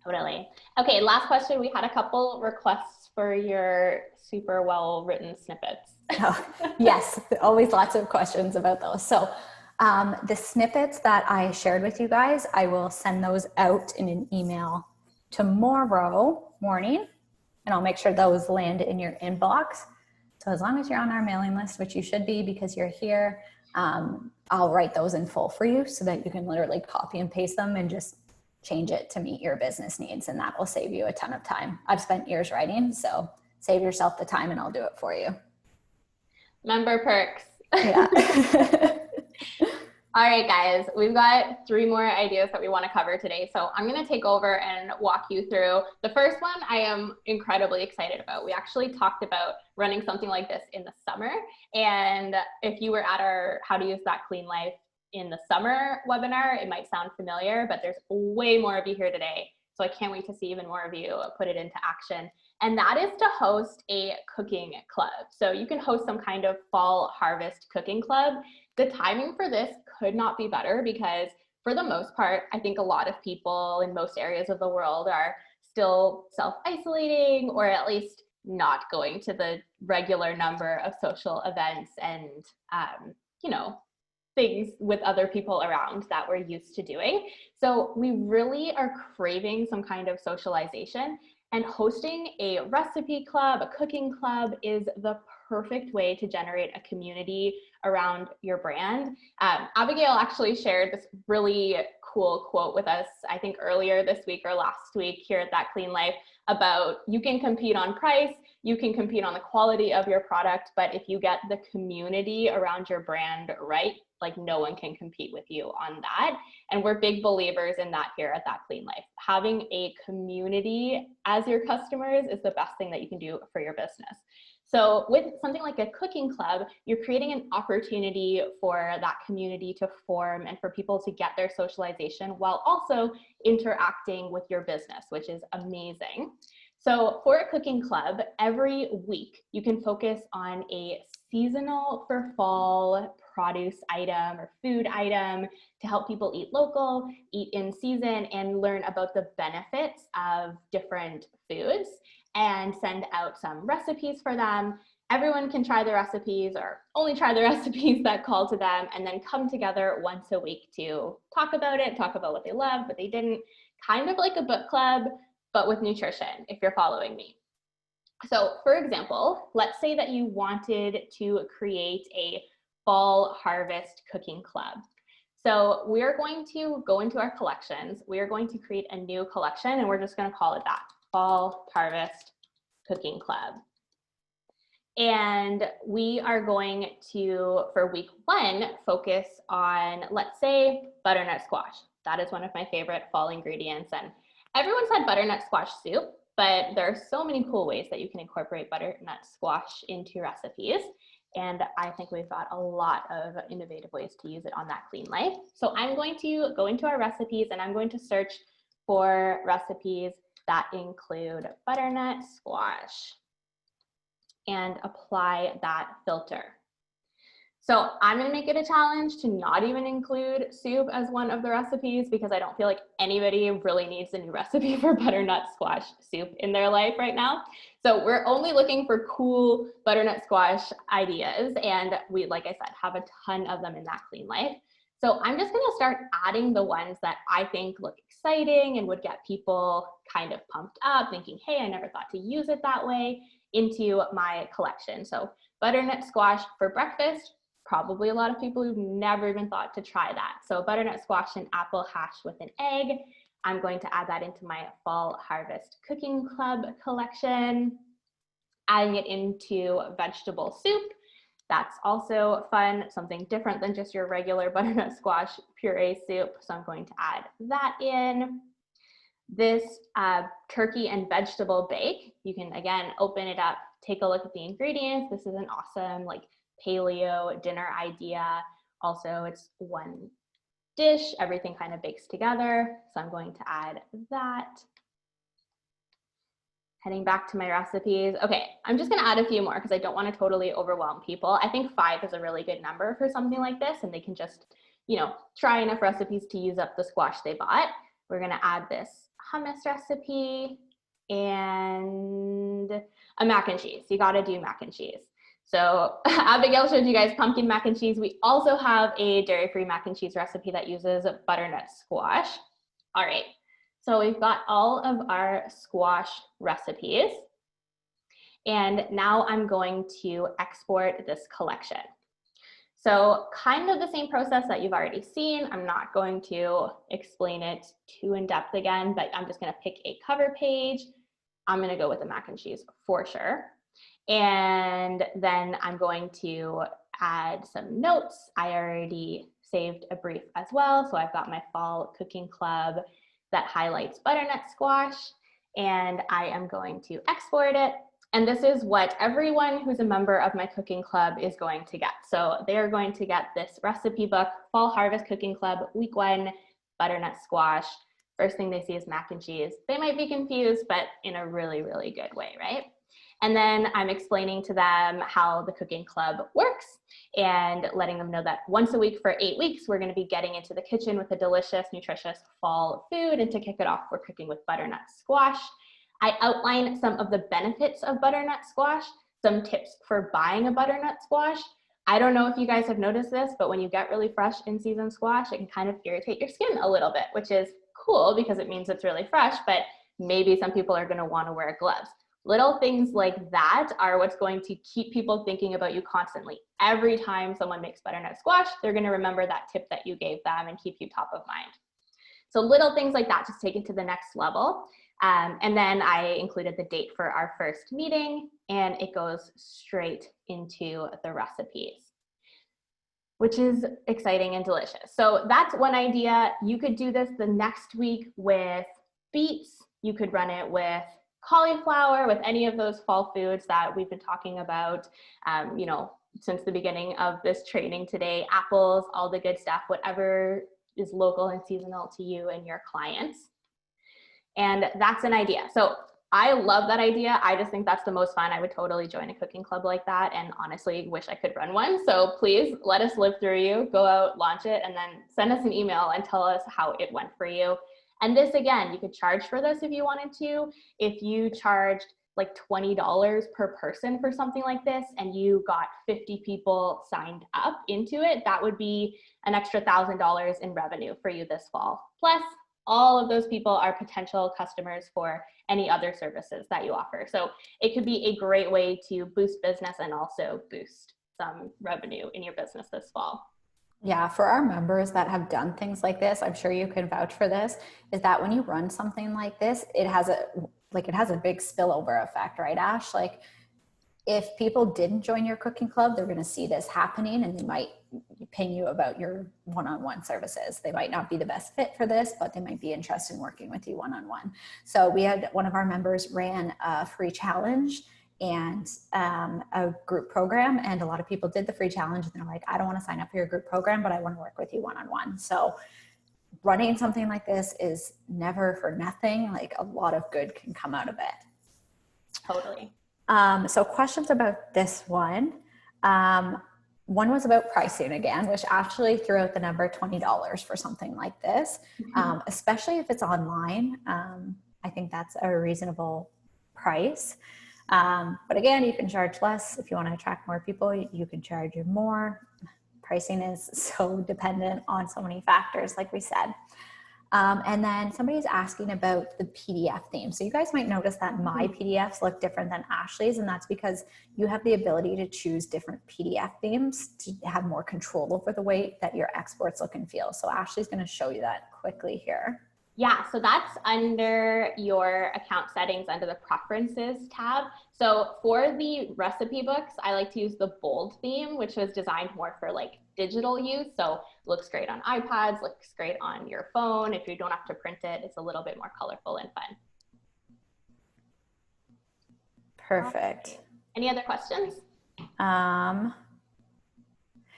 Totally. Okay, last question. We had a couple requests for your super well-written snippets. Oh, yes, always lots of questions about those. So the snippets that I shared with you guys, I will send those out in an email tomorrow morning, and I'll make sure those land in your inbox. So as long as you're on our mailing list, which you should be because you're here, I'll write those in full for you so that you can literally copy and paste them and just change it to meet your business needs. And that will save you a ton of time. I've spent years writing, so save yourself the time and I'll do it for you. Member perks. Yeah. All right, guys, we've got 3 more ideas that we want to cover today. So I'm going to take over and walk you through. The first one I am incredibly excited about. We actually talked about running something like this in the summer. And if you were at our How to Use That Clean Life in the summer webinar, it might sound familiar, but there's way more of you here today. So I can't wait to see even more of you put it into action. And that is to host a cooking club. So you can host some kind of fall harvest cooking club. The timing for this could not be better because for the most part, I think a lot of people in most areas of the world are still self-isolating, or at least not going to the regular number of social events and, things with other people around that we're used to doing. So we really are craving some kind of socialization, and hosting a recipe club, a cooking club, is the perfect way to generate a community around your brand. Abigail actually shared this really cool quote with us, I think earlier this week or last week here at That Clean Life, about you can compete on price, you can compete on the quality of your product, but if you get the community around your brand right, like no one can compete with you on that. And we're big believers in that here at That Clean Life. Having a community as your customers is the best thing that you can do for your business. So with something like a cooking club, you're creating an opportunity for that community to form and for people to get their socialization while also interacting with your business, which is amazing. So for a cooking club, every week you can focus on a seasonal for fall produce item or food item to help people eat local, eat in season, and learn about the benefits of different foods, and send out some recipes for them. Everyone can try the recipes, or only try the recipes that call to them, and then come together once a week to talk about it, talk about what they loved, what they didn't, kind of like a book club, but with nutrition, if you're following me. So for example, let's say that you wanted to create a fall harvest cooking club. So we're going to go into our collections. We are going to create a new collection, and we're just going to call it that, Fall Harvest Cooking Club. And we are going to, for week 1, focus on, let's say, butternut squash. That is one of my favorite fall ingredients. And everyone's had butternut squash soup, but there are so many cool ways that you can incorporate butternut squash into recipes. And I think we've got a lot of innovative ways to use it on That Clean Life. So I'm going to go into our recipes, and I'm going to search for recipes that include butternut squash and apply that filter. So I'm going to make it a challenge to not even include soup as one of the recipes, because I don't feel like anybody really needs a new recipe for butternut squash soup in their life right now. So we're only looking for cool butternut squash ideas. And we, like I said, have a ton of them in That Clean Life. So I'm just going to start adding the ones that I think look exciting and would get people kind of pumped up, thinking, hey, I never thought to use it that way, into my collection. So butternut squash for breakfast, probably a lot of people who've never even thought to try that. So butternut squash and apple hash with an egg. I'm going to add that into my Fall Harvest Cooking Club collection. Adding it into vegetable soup. That's also fun, something different than just your regular butternut squash puree soup. So I'm going to add that in. This turkey and vegetable bake, you can, again, open it up, take a look at the ingredients. This is an awesome like paleo dinner idea. Also, it's one dish, everything kind of bakes together. So I'm going to add that. Heading back to my recipes. Okay, I'm just gonna add a few more because I don't want to totally overwhelm people. I think 5 is a really good number for something like this, and they can just, you know, try enough recipes to use up the squash they bought. We're gonna add this hummus recipe and a mac and cheese. You gotta do mac and cheese. So Abigail showed you guys pumpkin mac and cheese. We also have a dairy-free mac and cheese recipe that uses butternut squash. All right, so we've got all of our squash recipes. And now I'm going to export this collection. So kind of the same process that you've already seen. I'm not going to explain it too in depth again, but I'm just gonna pick a cover page. I'm gonna go with the mac and cheese for sure. And then I'm going to add some notes. I already saved a brief as well. So I've got my fall cooking club that highlights butternut squash, and I am going to export it. And this is what everyone who's a member of my cooking club is going to get. So they're going to get this recipe book, Fall Harvest Cooking Club, Week 1, butternut squash. First thing they see is mac and cheese. They might be confused, but in a really, really good way, right? And then I'm explaining to them how the cooking club works and letting them know that once a week for 8 weeks, we're going to be getting into the kitchen with a delicious, nutritious fall food. And to kick it off, we're cooking with butternut squash. I outline some of the benefits of butternut squash, some tips for buying a butternut squash. I don't know if you guys have noticed this, but when you get really fresh in-season squash, it can kind of irritate your skin a little bit, which is cool because it means it's really fresh, but maybe some people are going to want to wear gloves. Little things like that are what's going to keep people thinking about you constantly. Every time someone makes butternut squash, they're going to remember that tip that you gave them and keep you top of mind. So little things like that just take it to the next level. And then I included the date for our first meeting, and it goes straight into the recipes, which is exciting and delicious. So that's one idea. You could do this the next week with beets. You could run it with cauliflower, with any of those fall foods that we've been talking about, you know, since the beginning of this training today, apples, all the good stuff, whatever is local and seasonal to you and your clients. And that's an idea. So I love that idea. I just think that's the most fun. I would totally join a cooking club like that, and honestly wish I could run one. So please let us live through you, go out, launch it, and then send us an email and tell us how it went for you. And this, again, you could charge for this if you wanted to. If you charged like $20 per person for something like this and you got 50 people signed up into it, that would be an extra $1,000 in revenue for you this fall. Plus, all of those people are potential customers for any other services that you offer. So it could be a great way to boost business and also boost some revenue in your business this fall. Yeah, for our members that have done things like this, I'm sure you can vouch for this, is that when you run something like this, it has a big spillover effect, right, Ash? Like, if people didn't join your cooking club, they're going to see this happening and they might ping you about your one-on-one services. They might not be the best fit for this, but they might be interested in working with you one-on-one. So we had one of our members ran a free challenge and a group program, and a lot of people did the free challenge and they're like, I don't want to sign up for your group program, but I want to work with you one-on-one. So running something like this is never for nothing. Like, a lot of good can come out of it. Totally. So questions about this one. One was about pricing again, which actually threw out the number $20 for something like this, especially if it's online. I think that's a reasonable price. But again, you can charge less. If you want to attract more people, you can charge more. Pricing is so dependent on so many factors, like we said. And then somebody's asking about the PDF theme. So you guys might notice that my PDFs look different than Ashley's, and that's because you have the ability to choose different PDF themes to have more control over the way that your exports look and feel. So Ashley's going to show you that quickly here. Yeah, so that's under your account settings under the preferences tab. So for the recipe books, I like to use the bold theme, which was designed more for like digital use. So looks great on iPads, looks great on your phone. If you don't have to print it, it's a little bit more colorful and fun. Perfect. Any other questions?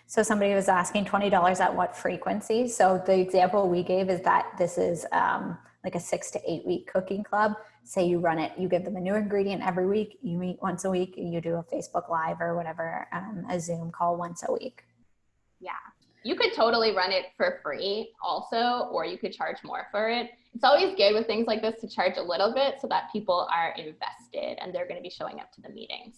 So somebody was asking $20 at what frequency? So the example we gave is that this is like a 6 to 8 week cooking club. Say you run it, you give them a new ingredient every week, you meet once a week, you do a Facebook Live or whatever, a Zoom call once a week. Yeah, you could totally run it for free also, or you could charge more for it. It's always good with things like this to charge a little bit so that people are invested and they're going to be showing up to the meetings.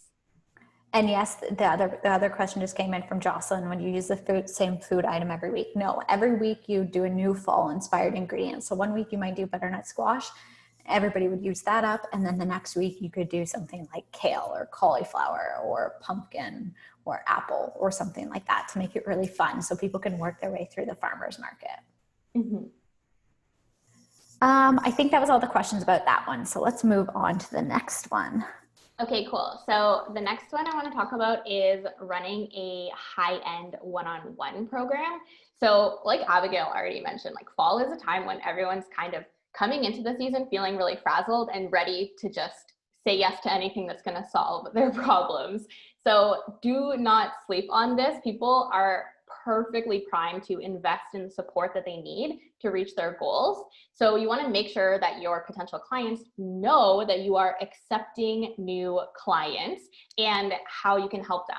And yes, the other question just came in from Jocelyn. When you use the same food item every week? No, every week you do a new fall inspired ingredient. So one week you might do butternut squash. Everybody would use that up. And then the next week you could do something like kale or cauliflower or pumpkin or apple or something like that to make it really fun so people can work their way through the farmer's market. Mm-hmm. I think that was all the questions about that one. So let's move on to the next one. Okay, cool. So the next one I want to talk about is running a high-end one-on-one program. So like Abigail already mentioned, like fall is a time when everyone's kind of coming into the season feeling really frazzled and ready to just say yes to anything that's going to solve their problems. So do not sleep on this. People are perfectly primed to invest in the support that they need to reach their goals. So you want to make sure that your potential clients know that you are accepting new clients and how you can help them.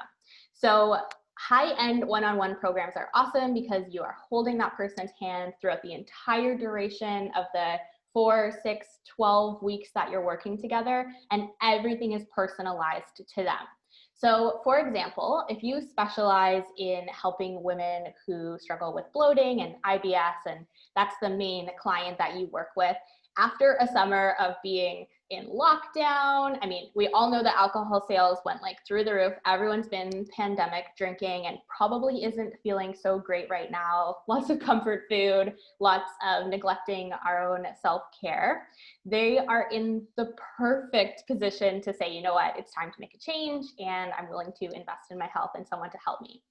So high-end one-on-one programs are awesome because you are holding that person's hand throughout the entire duration of the 4, 6, 12 weeks that you're working together, and everything is personalized to them. So for example, if you specialize in helping women who struggle with bloating and IBS, and that's the main client that you work with, after a summer of being in lockdown, I mean, we all know that alcohol sales went like through the roof. Everyone's been pandemic drinking and probably isn't feeling so great right now. Lots of comfort food, lots of neglecting our own self-care. They are in the perfect position to say, you know what, it's time to make a change and I'm willing to invest in my health and someone to help me.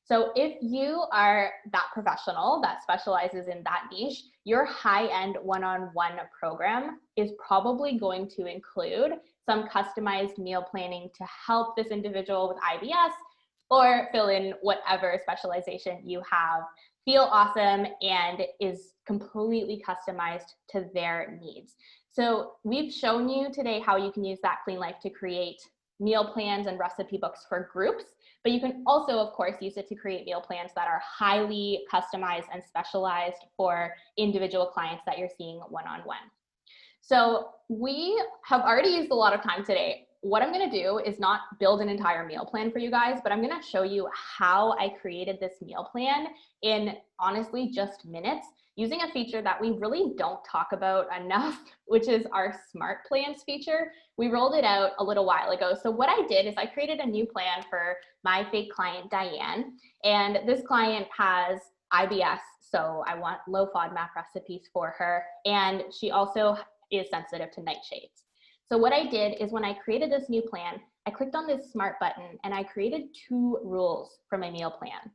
So if you are that professional that specializes in that niche, your high-end one-on-one program is probably going to include some customized meal planning to help this individual with IBS or fill in whatever specialization you have feel awesome and is completely customized to their needs. So we've shown you today how you can use that Clean Life to create meal plans and recipe books for groups, but you can also, of course, use it to create meal plans that are highly customized and specialized for individual clients that you're seeing one-on-one. So we have already used a lot of time today what I'm gonna do is not build an entire meal plan for you guys, but I'm gonna show you how I created this meal plan in honestly just minutes using a feature that we really don't talk about enough, which is our Smart Plans feature. We rolled it out a little while ago. So what I did is I created a new plan for my fake client, Diane, and this client has IBS, so I want low FODMAP recipes for her, and she also is sensitive to nightshades. So what I did is when I created this new plan, I clicked on this smart button and I created 2 rules for my meal plan.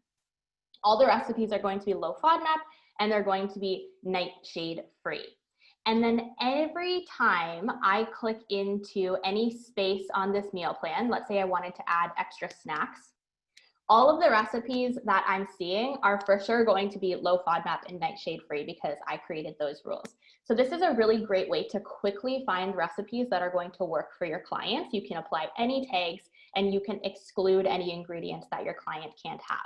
All the recipes are going to be low FODMAP and they're going to be nightshade free. And then every time I click into any space on this meal plan, let's say I wanted to add extra snacks, all of the recipes that I'm seeing are for sure going to be low FODMAP and nightshade free because I created those rules. So this is a really great way to quickly find recipes that are going to work for your clients. You can apply any tags and you can exclude any ingredients that your client can't have.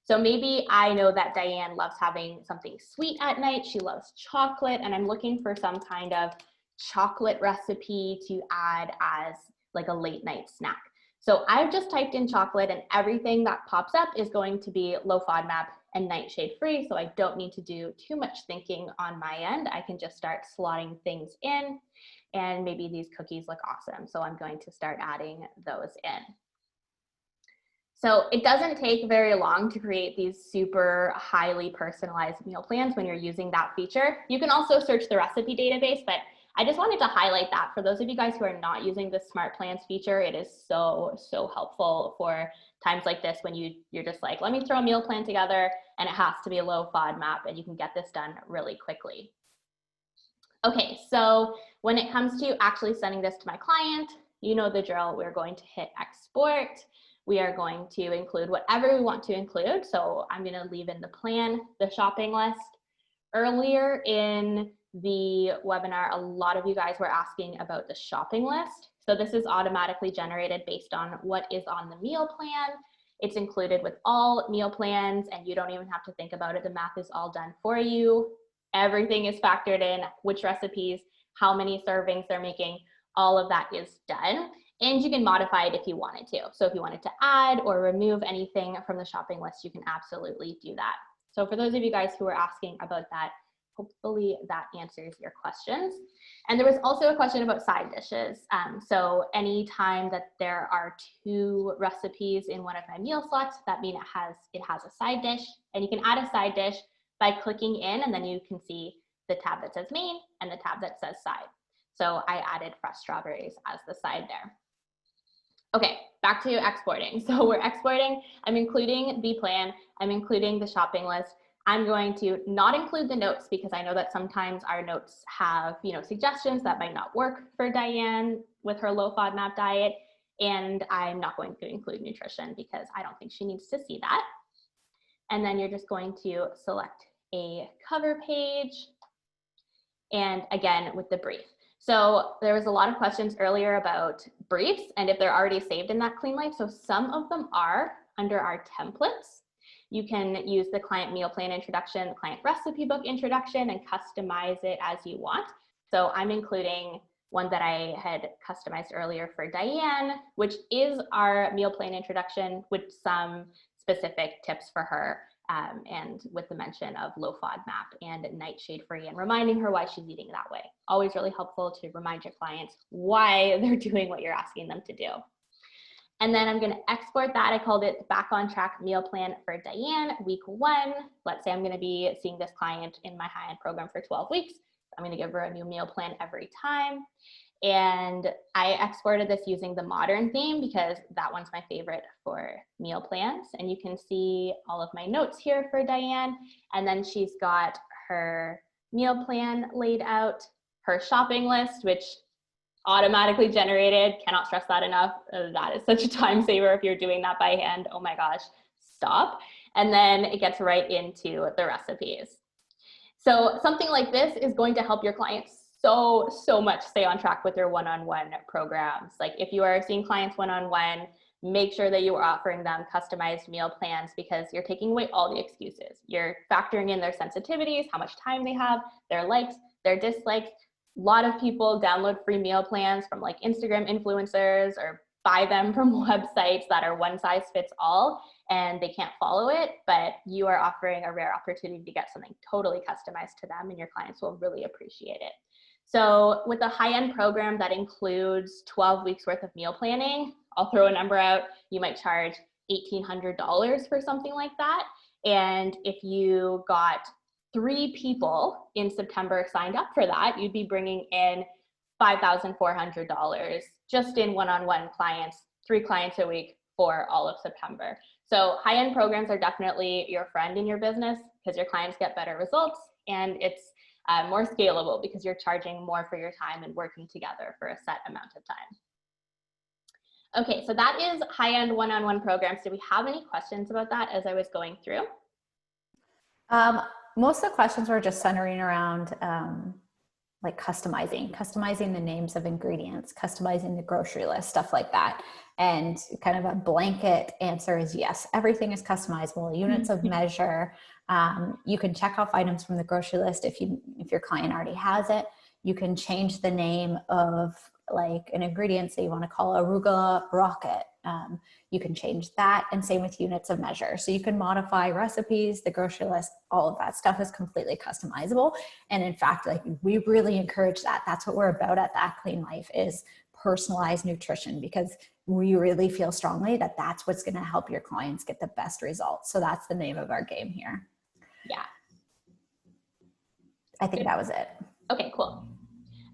So maybe I know that Diane loves having something sweet at night. She loves chocolate, and I'm looking for some kind of chocolate recipe to add as like a late night snack. So I've just typed in chocolate and everything that pops up is going to be low FODMAP and nightshade free. So I don't need to do too much thinking on my end. I can just start slotting things in, and maybe these cookies look awesome. So I'm going to start adding those in. So it doesn't take very long to create these super highly personalized meal plans when you're using that feature. You can also search the recipe database, but I just wanted to highlight that for those of you guys who are not using the Smart Plans feature. It is so helpful for times like this when you're just like, let me throw a meal plan together and it has to be a low FODMAP, and you can get this done really quickly. Okay, so when it comes to actually sending this to my client, you know the drill. We're going to hit export. We are going to include whatever we want to include. So I'm going to leave in the plan, the shopping list. Earlier in the webinar, a lot of you guys were asking about the shopping list. So this is automatically generated based on what is on the meal plan. It's included with all meal plans, and you don't even have to think about it. The math is all done for you. Everything is factored in, which recipes, how many servings they're making, all of that is done. And you can modify it if you wanted to. So if you wanted to add or remove anything from the shopping list, you can absolutely do that. So for those of you guys who are asking about that, hopefully that answers your questions. And there was also a question about side dishes. So anytime that there are 2 recipes in one of my meal slots, that means it has a side dish, and you can add a side dish by clicking in, and then you can see the tab that says main and the tab that says side. So I added fresh strawberries as the side there. Okay, back to exporting. So we're exporting. I'm including the plan. I'm including the shopping list. I'm going to not include the notes because I know that sometimes our notes have, suggestions that might not work for Diane with her low FODMAP diet. And I'm not going to include nutrition because I don't think she needs to see that. And then you're just going to select a cover page. And again, with the brief. So there was a lot of questions earlier about briefs and if they're already saved in that Clean Life. So some of them are under our templates. You can use the client meal plan introduction, the client recipe book introduction, and customize it as you want. So I'm including one that I had customized earlier for Diane, which is our meal plan introduction with some specific tips for her. And with the mention of low FODMAP and nightshade free, and reminding her why she's eating that way. Always really helpful to remind your clients why they're doing what you're asking them to do. And then I'm going to export that. I called it Back on Track Meal Plan for Diane, week 1. Let's say I'm going to be seeing this client in my high-end program for 12 weeks. I'm going to give her a new meal plan every time. And I exported this using the modern theme because that one's my favorite for meal plans. And you can see all of my notes here for Diane. And then she's got her meal plan laid out, her shopping list, which automatically generated. Cannot stress that enough. That is such a time saver if you're doing that by hand. Oh my gosh, stop. And then it gets right into the recipes. So something like this is going to help your clients so much stay on track with their one-on-one programs. Like if you are seeing clients one-on-one, make sure that you are offering them customized meal plans because you're taking away all the excuses. You're factoring in their sensitivities, how much time they have, their likes, their dislikes. lot of people download free meal plans from like Instagram influencers or buy them from websites that are one size fits all and they can't follow it, but you are offering a rare opportunity to get something totally customized to them and your clients will really appreciate it. So with a high-end program that includes 12 weeks worth of meal planning, I'll throw a number out, you might charge $1,800 for something like that. And if you got 3 people in September signed up for that, you'd be bringing in $5,400 just in one-on-one clients, 3 clients a week for all of September. So high-end programs are definitely your friend in your business because your clients get better results and it's more scalable because you're charging more for your time and working together for a set amount of time. Okay, so that is high-end one-on-one programs. Do we have any questions about that as I was going through? Most of the questions were just centering around like customizing the names of ingredients, customizing the grocery list, stuff like that. And kind of a blanket answer is yes, everything is customizable, units of measure. You can check off items from the grocery list if your client already has it. You can change the name of like an ingredient, say you want to call arugula rocket. You can change that, and same with units of measure. So you can modify recipes, the grocery list, all of that stuff is completely customizable. And in fact, like we really encourage that. That's what we're about at That Clean Life, is personalized nutrition, because we really feel strongly that that's what's going to help your clients get the best results. So that's the name of our game here. Yeah. I think that was it. Okay, cool.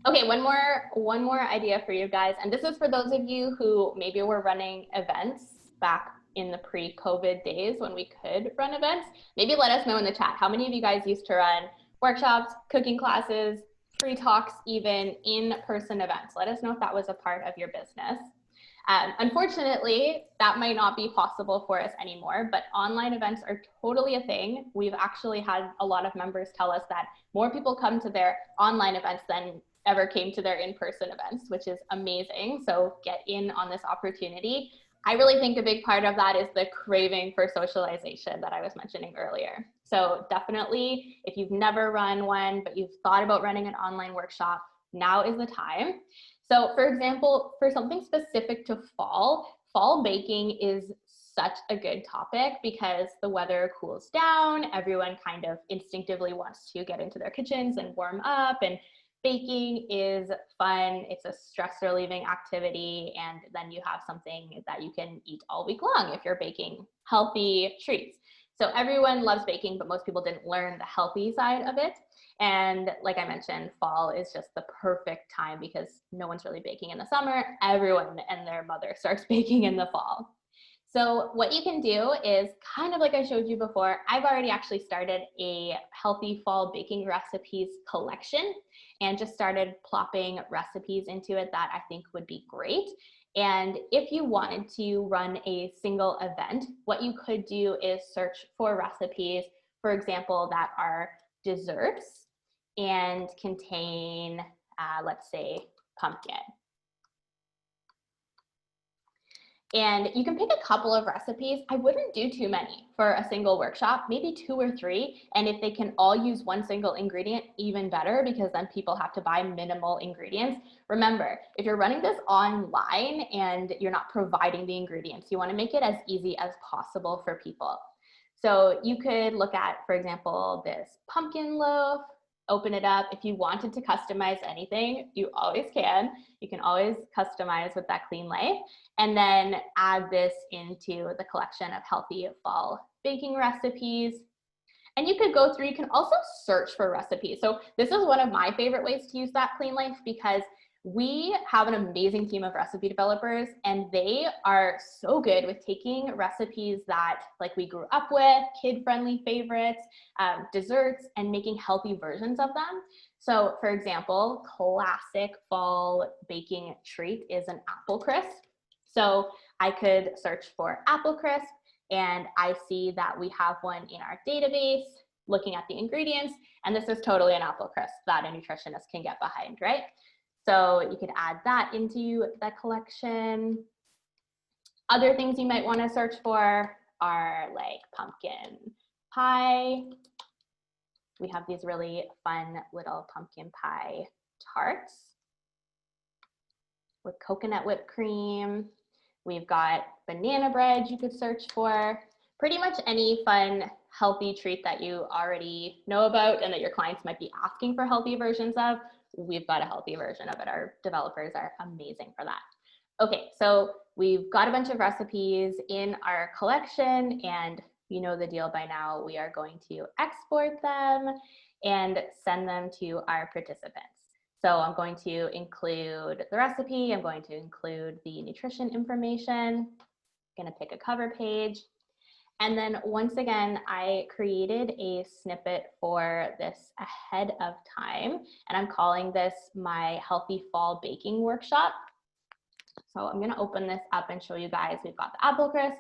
Okay, one more idea for you guys. And this is for those of you who maybe were running events back in the pre-COVID days when we could run events. Maybe let us know in the chat, how many of you guys used to run workshops, cooking classes, free talks, even in-person events? Let us know if that was a part of your business. Unfortunately, that might not be possible for us anymore, but online events are totally a thing. We've actually had a lot of members tell us that more people come to their online events than ever came to their in-person events, which is amazing. So get in on this opportunity. I really think a big part of that is the craving for socialization that I was mentioning earlier. So definitely, if you've never run one, but you've thought about running an online workshop, now is the time. So for example, for something specific to fall baking is such a good topic because the weather cools down, everyone kind of instinctively wants to get into their kitchens and warm up, and baking is fun. It's a stress relieving activity, and then you have something that you can eat all week long if you're baking healthy treats. So everyone loves baking, but most people didn't learn the healthy side of it. And like I mentioned, fall is just the perfect time because no one's really baking in the summer. Everyone and their mother starts baking in the fall. So what you can do is kind of like I showed you before, I've already actually started a healthy fall baking recipes collection and just started plopping recipes into it that I think would be great. And if you wanted to run a single event, what you could do is search for recipes, for example, that are desserts and contain, let's say, pumpkin. And you can pick a couple of recipes. I wouldn't do too many for a single workshop, maybe 2 or 3. And if they can all use one single ingredient, even better, because then people have to buy minimal ingredients. Remember, if you're running this online and you're not providing the ingredients, you want to make it as easy as possible for people. So you could look at, for example, this pumpkin loaf, open it up. If you wanted to customize anything, you always can. You can always customize with That Clean Life. And then add this into the collection of healthy fall baking recipes. And you could go through, you can also search for recipes. So this is one of my favorite ways to use That Clean Life because we have an amazing team of recipe developers and they are so good with taking recipes that like we grew up with, kid-friendly favorites, desserts, and making healthy versions of them. So for example, classic fall baking treat is an apple crisp. So I could search for apple crisp and I see that we have one in our database looking at the ingredients, and this is totally an apple crisp that a nutritionist can get behind, right? So you could add that into that collection. Other things you might want to search for are like pumpkin pie. We have these really fun little pumpkin pie tarts with coconut whipped cream. We've got banana bread you could search for. Pretty much any fun, healthy treat that you already know about and that your clients might be asking for healthy versions of, we've got a healthy version of it. Our developers are amazing for that. Okay, so we've got a bunch of recipes in our collection, and you know the deal by now. We are going to export them and send them to our participants. So I'm going to include the recipe. I'm going to include the nutrition information. I'm going to pick a cover page. And then once again, I created a snippet for this ahead of time, and I'm calling this my Healthy Fall Baking Workshop. So I'm gonna open this up and show you guys. We've got the apple crisp.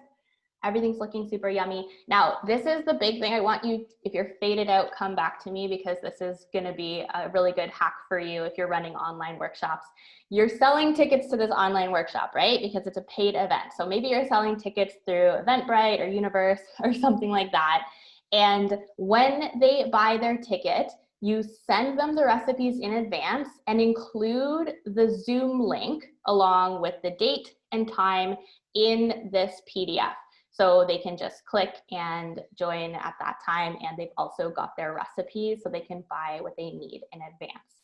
Everything's looking super yummy. Now, this is the big thing. I want you, if you're faded out, come back to me, because this is gonna be a really good hack for you if you're running online workshops. You're selling tickets to this online workshop, right? Because it's a paid event. So maybe you're selling tickets through Eventbrite or Universe or something like that. And when they buy their ticket, you send them the recipes in advance and include the Zoom link along with the date and time in this PDF. So they can just click and join at that time, and they've also got their recipes so they can buy what they need in advance.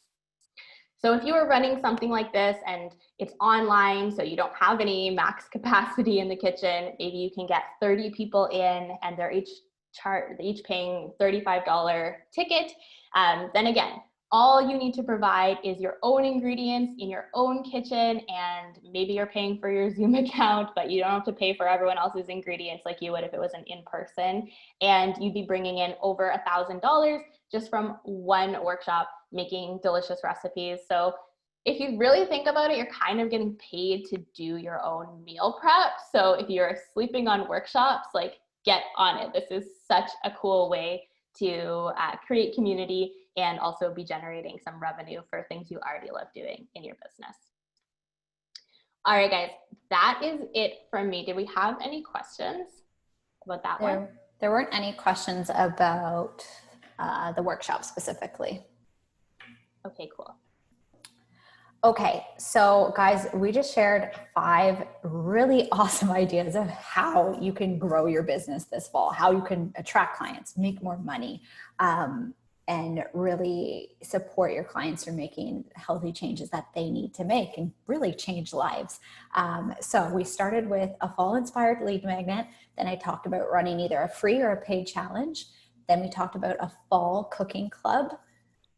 So if you are running something like this and it's online, so you don't have any max capacity in the kitchen, maybe you can get 30 people in and they're each paying $35 ticket. Then again, all you need to provide is your own ingredients in your own kitchen, and maybe you're paying for your Zoom account, but you don't have to pay for everyone else's ingredients like you would if it was an in-person. And you'd be bringing in over $1,000 just from one workshop making delicious recipes. So if you really think about it, you're kind of getting paid to do your own meal prep. So if you're sleeping on workshops, like, get on it. This is such a cool way to create community and also be generating some revenue for things you already love doing in your business. All right, guys, that is it from me. Did we have any questions about that one? There weren't any questions about the workshop specifically. Okay, cool. Okay, so guys, we just shared 5 really awesome ideas of how you can grow your business this fall, how you can attract clients, make more money, and really support your clients through making healthy changes that they need to make and really change lives. So we started with a fall-inspired lead magnet. Then I talked about running either a free or a paid challenge. Then we talked about a fall cooking club,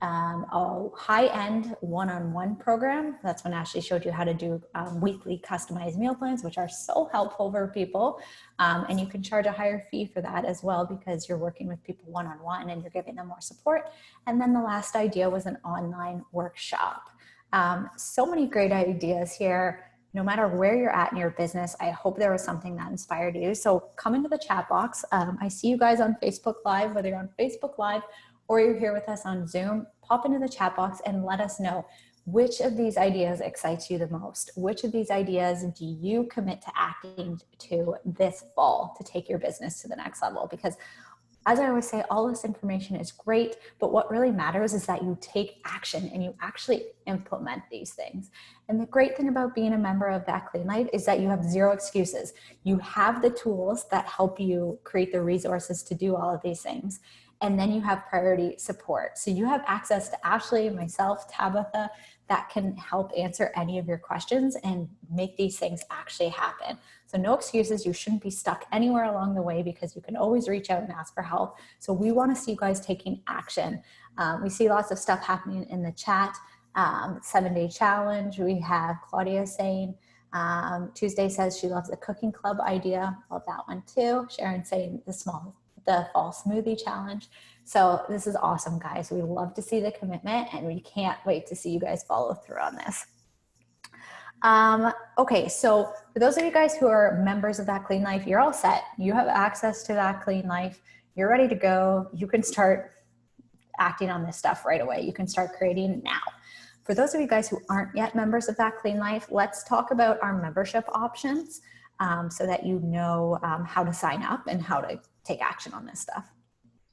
a high-end one-on-one program. That's when Ashley showed you how to do weekly customized meal plans, which are so helpful for people. And you can charge a higher fee for that as well, because you're working with people one-on-one and you're giving them more support. And then the last idea was an online workshop. So many great ideas here. No matter where you're at in your business, I hope there was something that inspired you. So come into the chat box. I see you guys on Facebook Live, whether you're on Facebook Live or you're here with us on Zoom. Pop into the chat box and let us know which of these ideas excites you the most. Which of these ideas do you commit to acting to this fall to take your business to the next level? Because as I always say, all this information is great, but what really matters is that you take action and you actually implement these things. And the great thing about being a member of That Clean Life is that you have 0 excuses. You have the tools that help you create the resources to do all of these things. And then you have priority support. So you have access to Ashley, myself, Tabitha, that can help answer any of your questions and make these things actually happen. So no excuses. You shouldn't be stuck anywhere along the way, because you can always reach out and ask for help. So we want to see you guys taking action. We see lots of stuff happening in the chat. 7-day challenge. We have Claudia saying, Tuesday says she loves the cooking club idea. Love that one too. Sharon saying the fall smoothie challenge. So this is awesome, guys. We love to see the commitment, and we can't wait to see you guys follow through on this. Okay, so for those of you guys who are members of That Clean Life, you're all set. You have access to That Clean Life. You're ready to go. You can start acting on this stuff right away. You can start creating now. For those of you guys who aren't yet members of That Clean Life, let's talk about our membership options, so that you know how to sign up and how to take action on this stuff.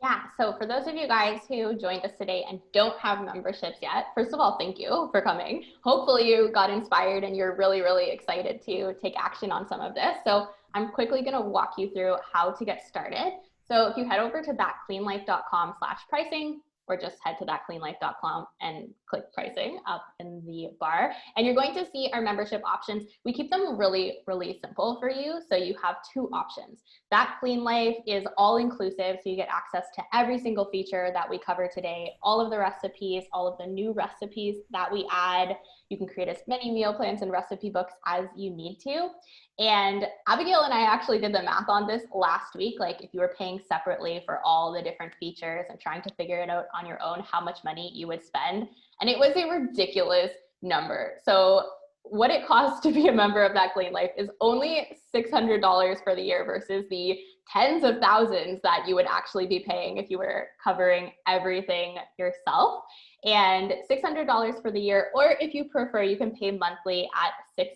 Yeah, so for those of you guys who joined us today and don't have memberships yet, first of all, thank you for coming. Hopefully you got inspired and you're really, really excited to take action on some of this. So I'm quickly going to walk you through how to get started. So if you head over to thatcleanlife.com/pricing, or just head to thatcleanlife.com and click pricing up in the bar. And you're going to see our membership options. We keep them really, really simple for you. So you have two options. That Clean Life is all inclusive. So you get access to every single feature that we cover today, all of the recipes, all of the new recipes that we add. You can create as many meal plans and recipe books as you need to. And Abigail and I actually did the math on this last week. Like if you were paying separately for all the different features and trying to figure it out on your own, how much money you would spend. And it was a ridiculous number. So what it costs to be a member of That Clean Life is only $600 for the year versus the tens of thousands that you would actually be paying if you were covering everything yourself. And $600 for the year, or if you prefer, you can pay monthly at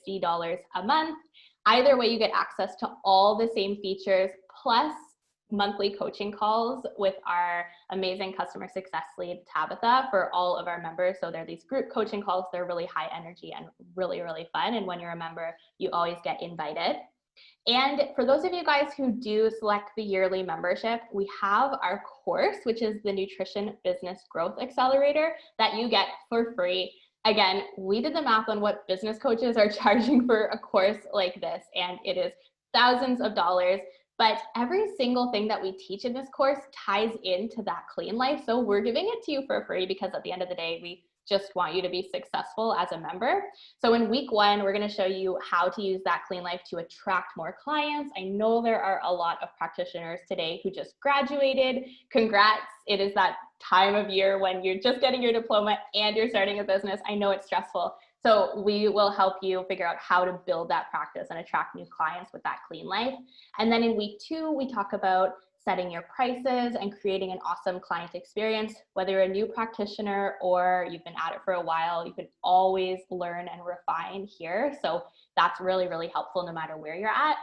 $60 a month. Either way, you get access to all the same features, plus monthly coaching calls with our amazing customer success lead, Tabitha, for all of our members. So they're these group coaching calls. They're really high energy and really, really fun. And when you're a member, you always get invited. And for those of you guys who do select the yearly membership, we have our course, which is the Nutrition Business Growth Accelerator, that you get for free. Again, we did the math on what business coaches are charging for a course like this, and it is thousands of dollars. But every single thing that we teach in this course ties into That Clean Life. So we're giving it to you for free because at the end of the day, we just want you to be successful as a member. So in week 1, we're going to show you how to use That Clean Life to attract more clients. I know there are a lot of practitioners today who just graduated. Congrats. It is that time of year when you're just getting your diploma and you're starting a business. I know it's stressful. So we will help you figure out how to build that practice and attract new clients with That Clean Life. And then in week 2, we talk about setting your prices and creating an awesome client experience. Whether you're a new practitioner or you've been at it for a while, you can always learn and refine here. So that's really, really helpful no matter where you're at.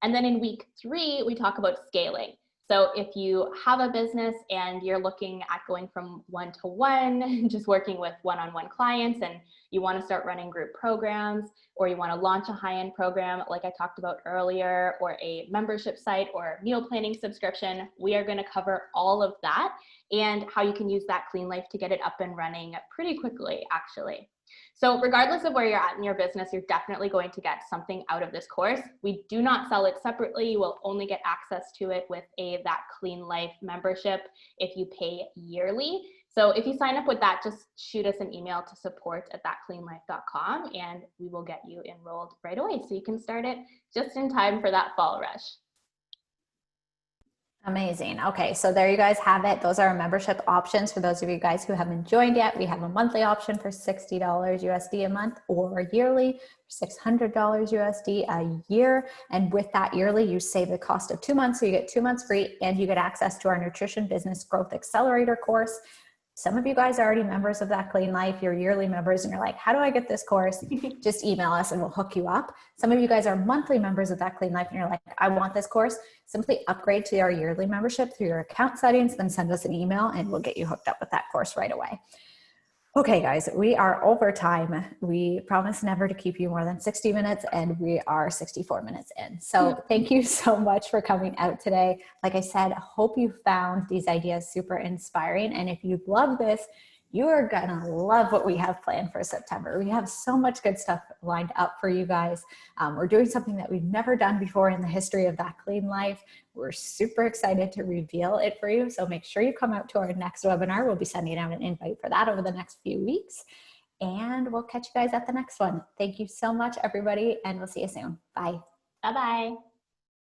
And then in week 3, we talk about scaling. So if you have a business and you're looking at going from one-to-one, just working with one-on-one clients, and you want to start running group programs, or you want to launch a high-end program like I talked about earlier, or a membership site or meal planning subscription, we are going to cover all of that and how you can use That Clean Life to get it up and running pretty quickly, actually. So regardless of where you're at in your business, you're definitely going to get something out of this course. We do not sell it separately. You will only get access to it with a That Clean Life membership if you pay yearly. So if you sign up with that, just shoot us an email to support@thatcleanlife.com and we will get you enrolled right away so you can start it just in time for that fall rush. Amazing. Okay, so there you guys have it. Those are our membership options for those of you guys who haven't joined yet. We have a monthly option for $60 USD a month, or yearly for $600 USD a year. And with that yearly, you save the cost of 2 months. So you get 2 months free and you get access to our Nutrition Business Growth Accelerator course. Some of you guys are already members of That Clean Life. You're yearly members and you're like, how do I get this course? Just email us and we'll hook you up. Some of you guys are monthly members of That Clean Life and you're like, I want this course. Simply upgrade to our yearly membership through your account settings, then send us an email and we'll get you hooked up with that course right away. Okay, guys, we are over time. We promise never to keep you more than 60 minutes and we are 64 minutes in. So thank you so much for coming out today. Like I said, I hope you found these ideas super inspiring. And if you love this, you are gonna love what we have planned for September. We have so much good stuff lined up for you guys. We're doing something that we've never done before in the history of That Clean Life. We're super excited to reveal it for you. So make sure you come out to our next webinar. We'll be sending out an invite for that over the next few weeks. And we'll catch you guys at the next one. Thank you so much, everybody, and we'll see you soon. Bye. Bye-bye.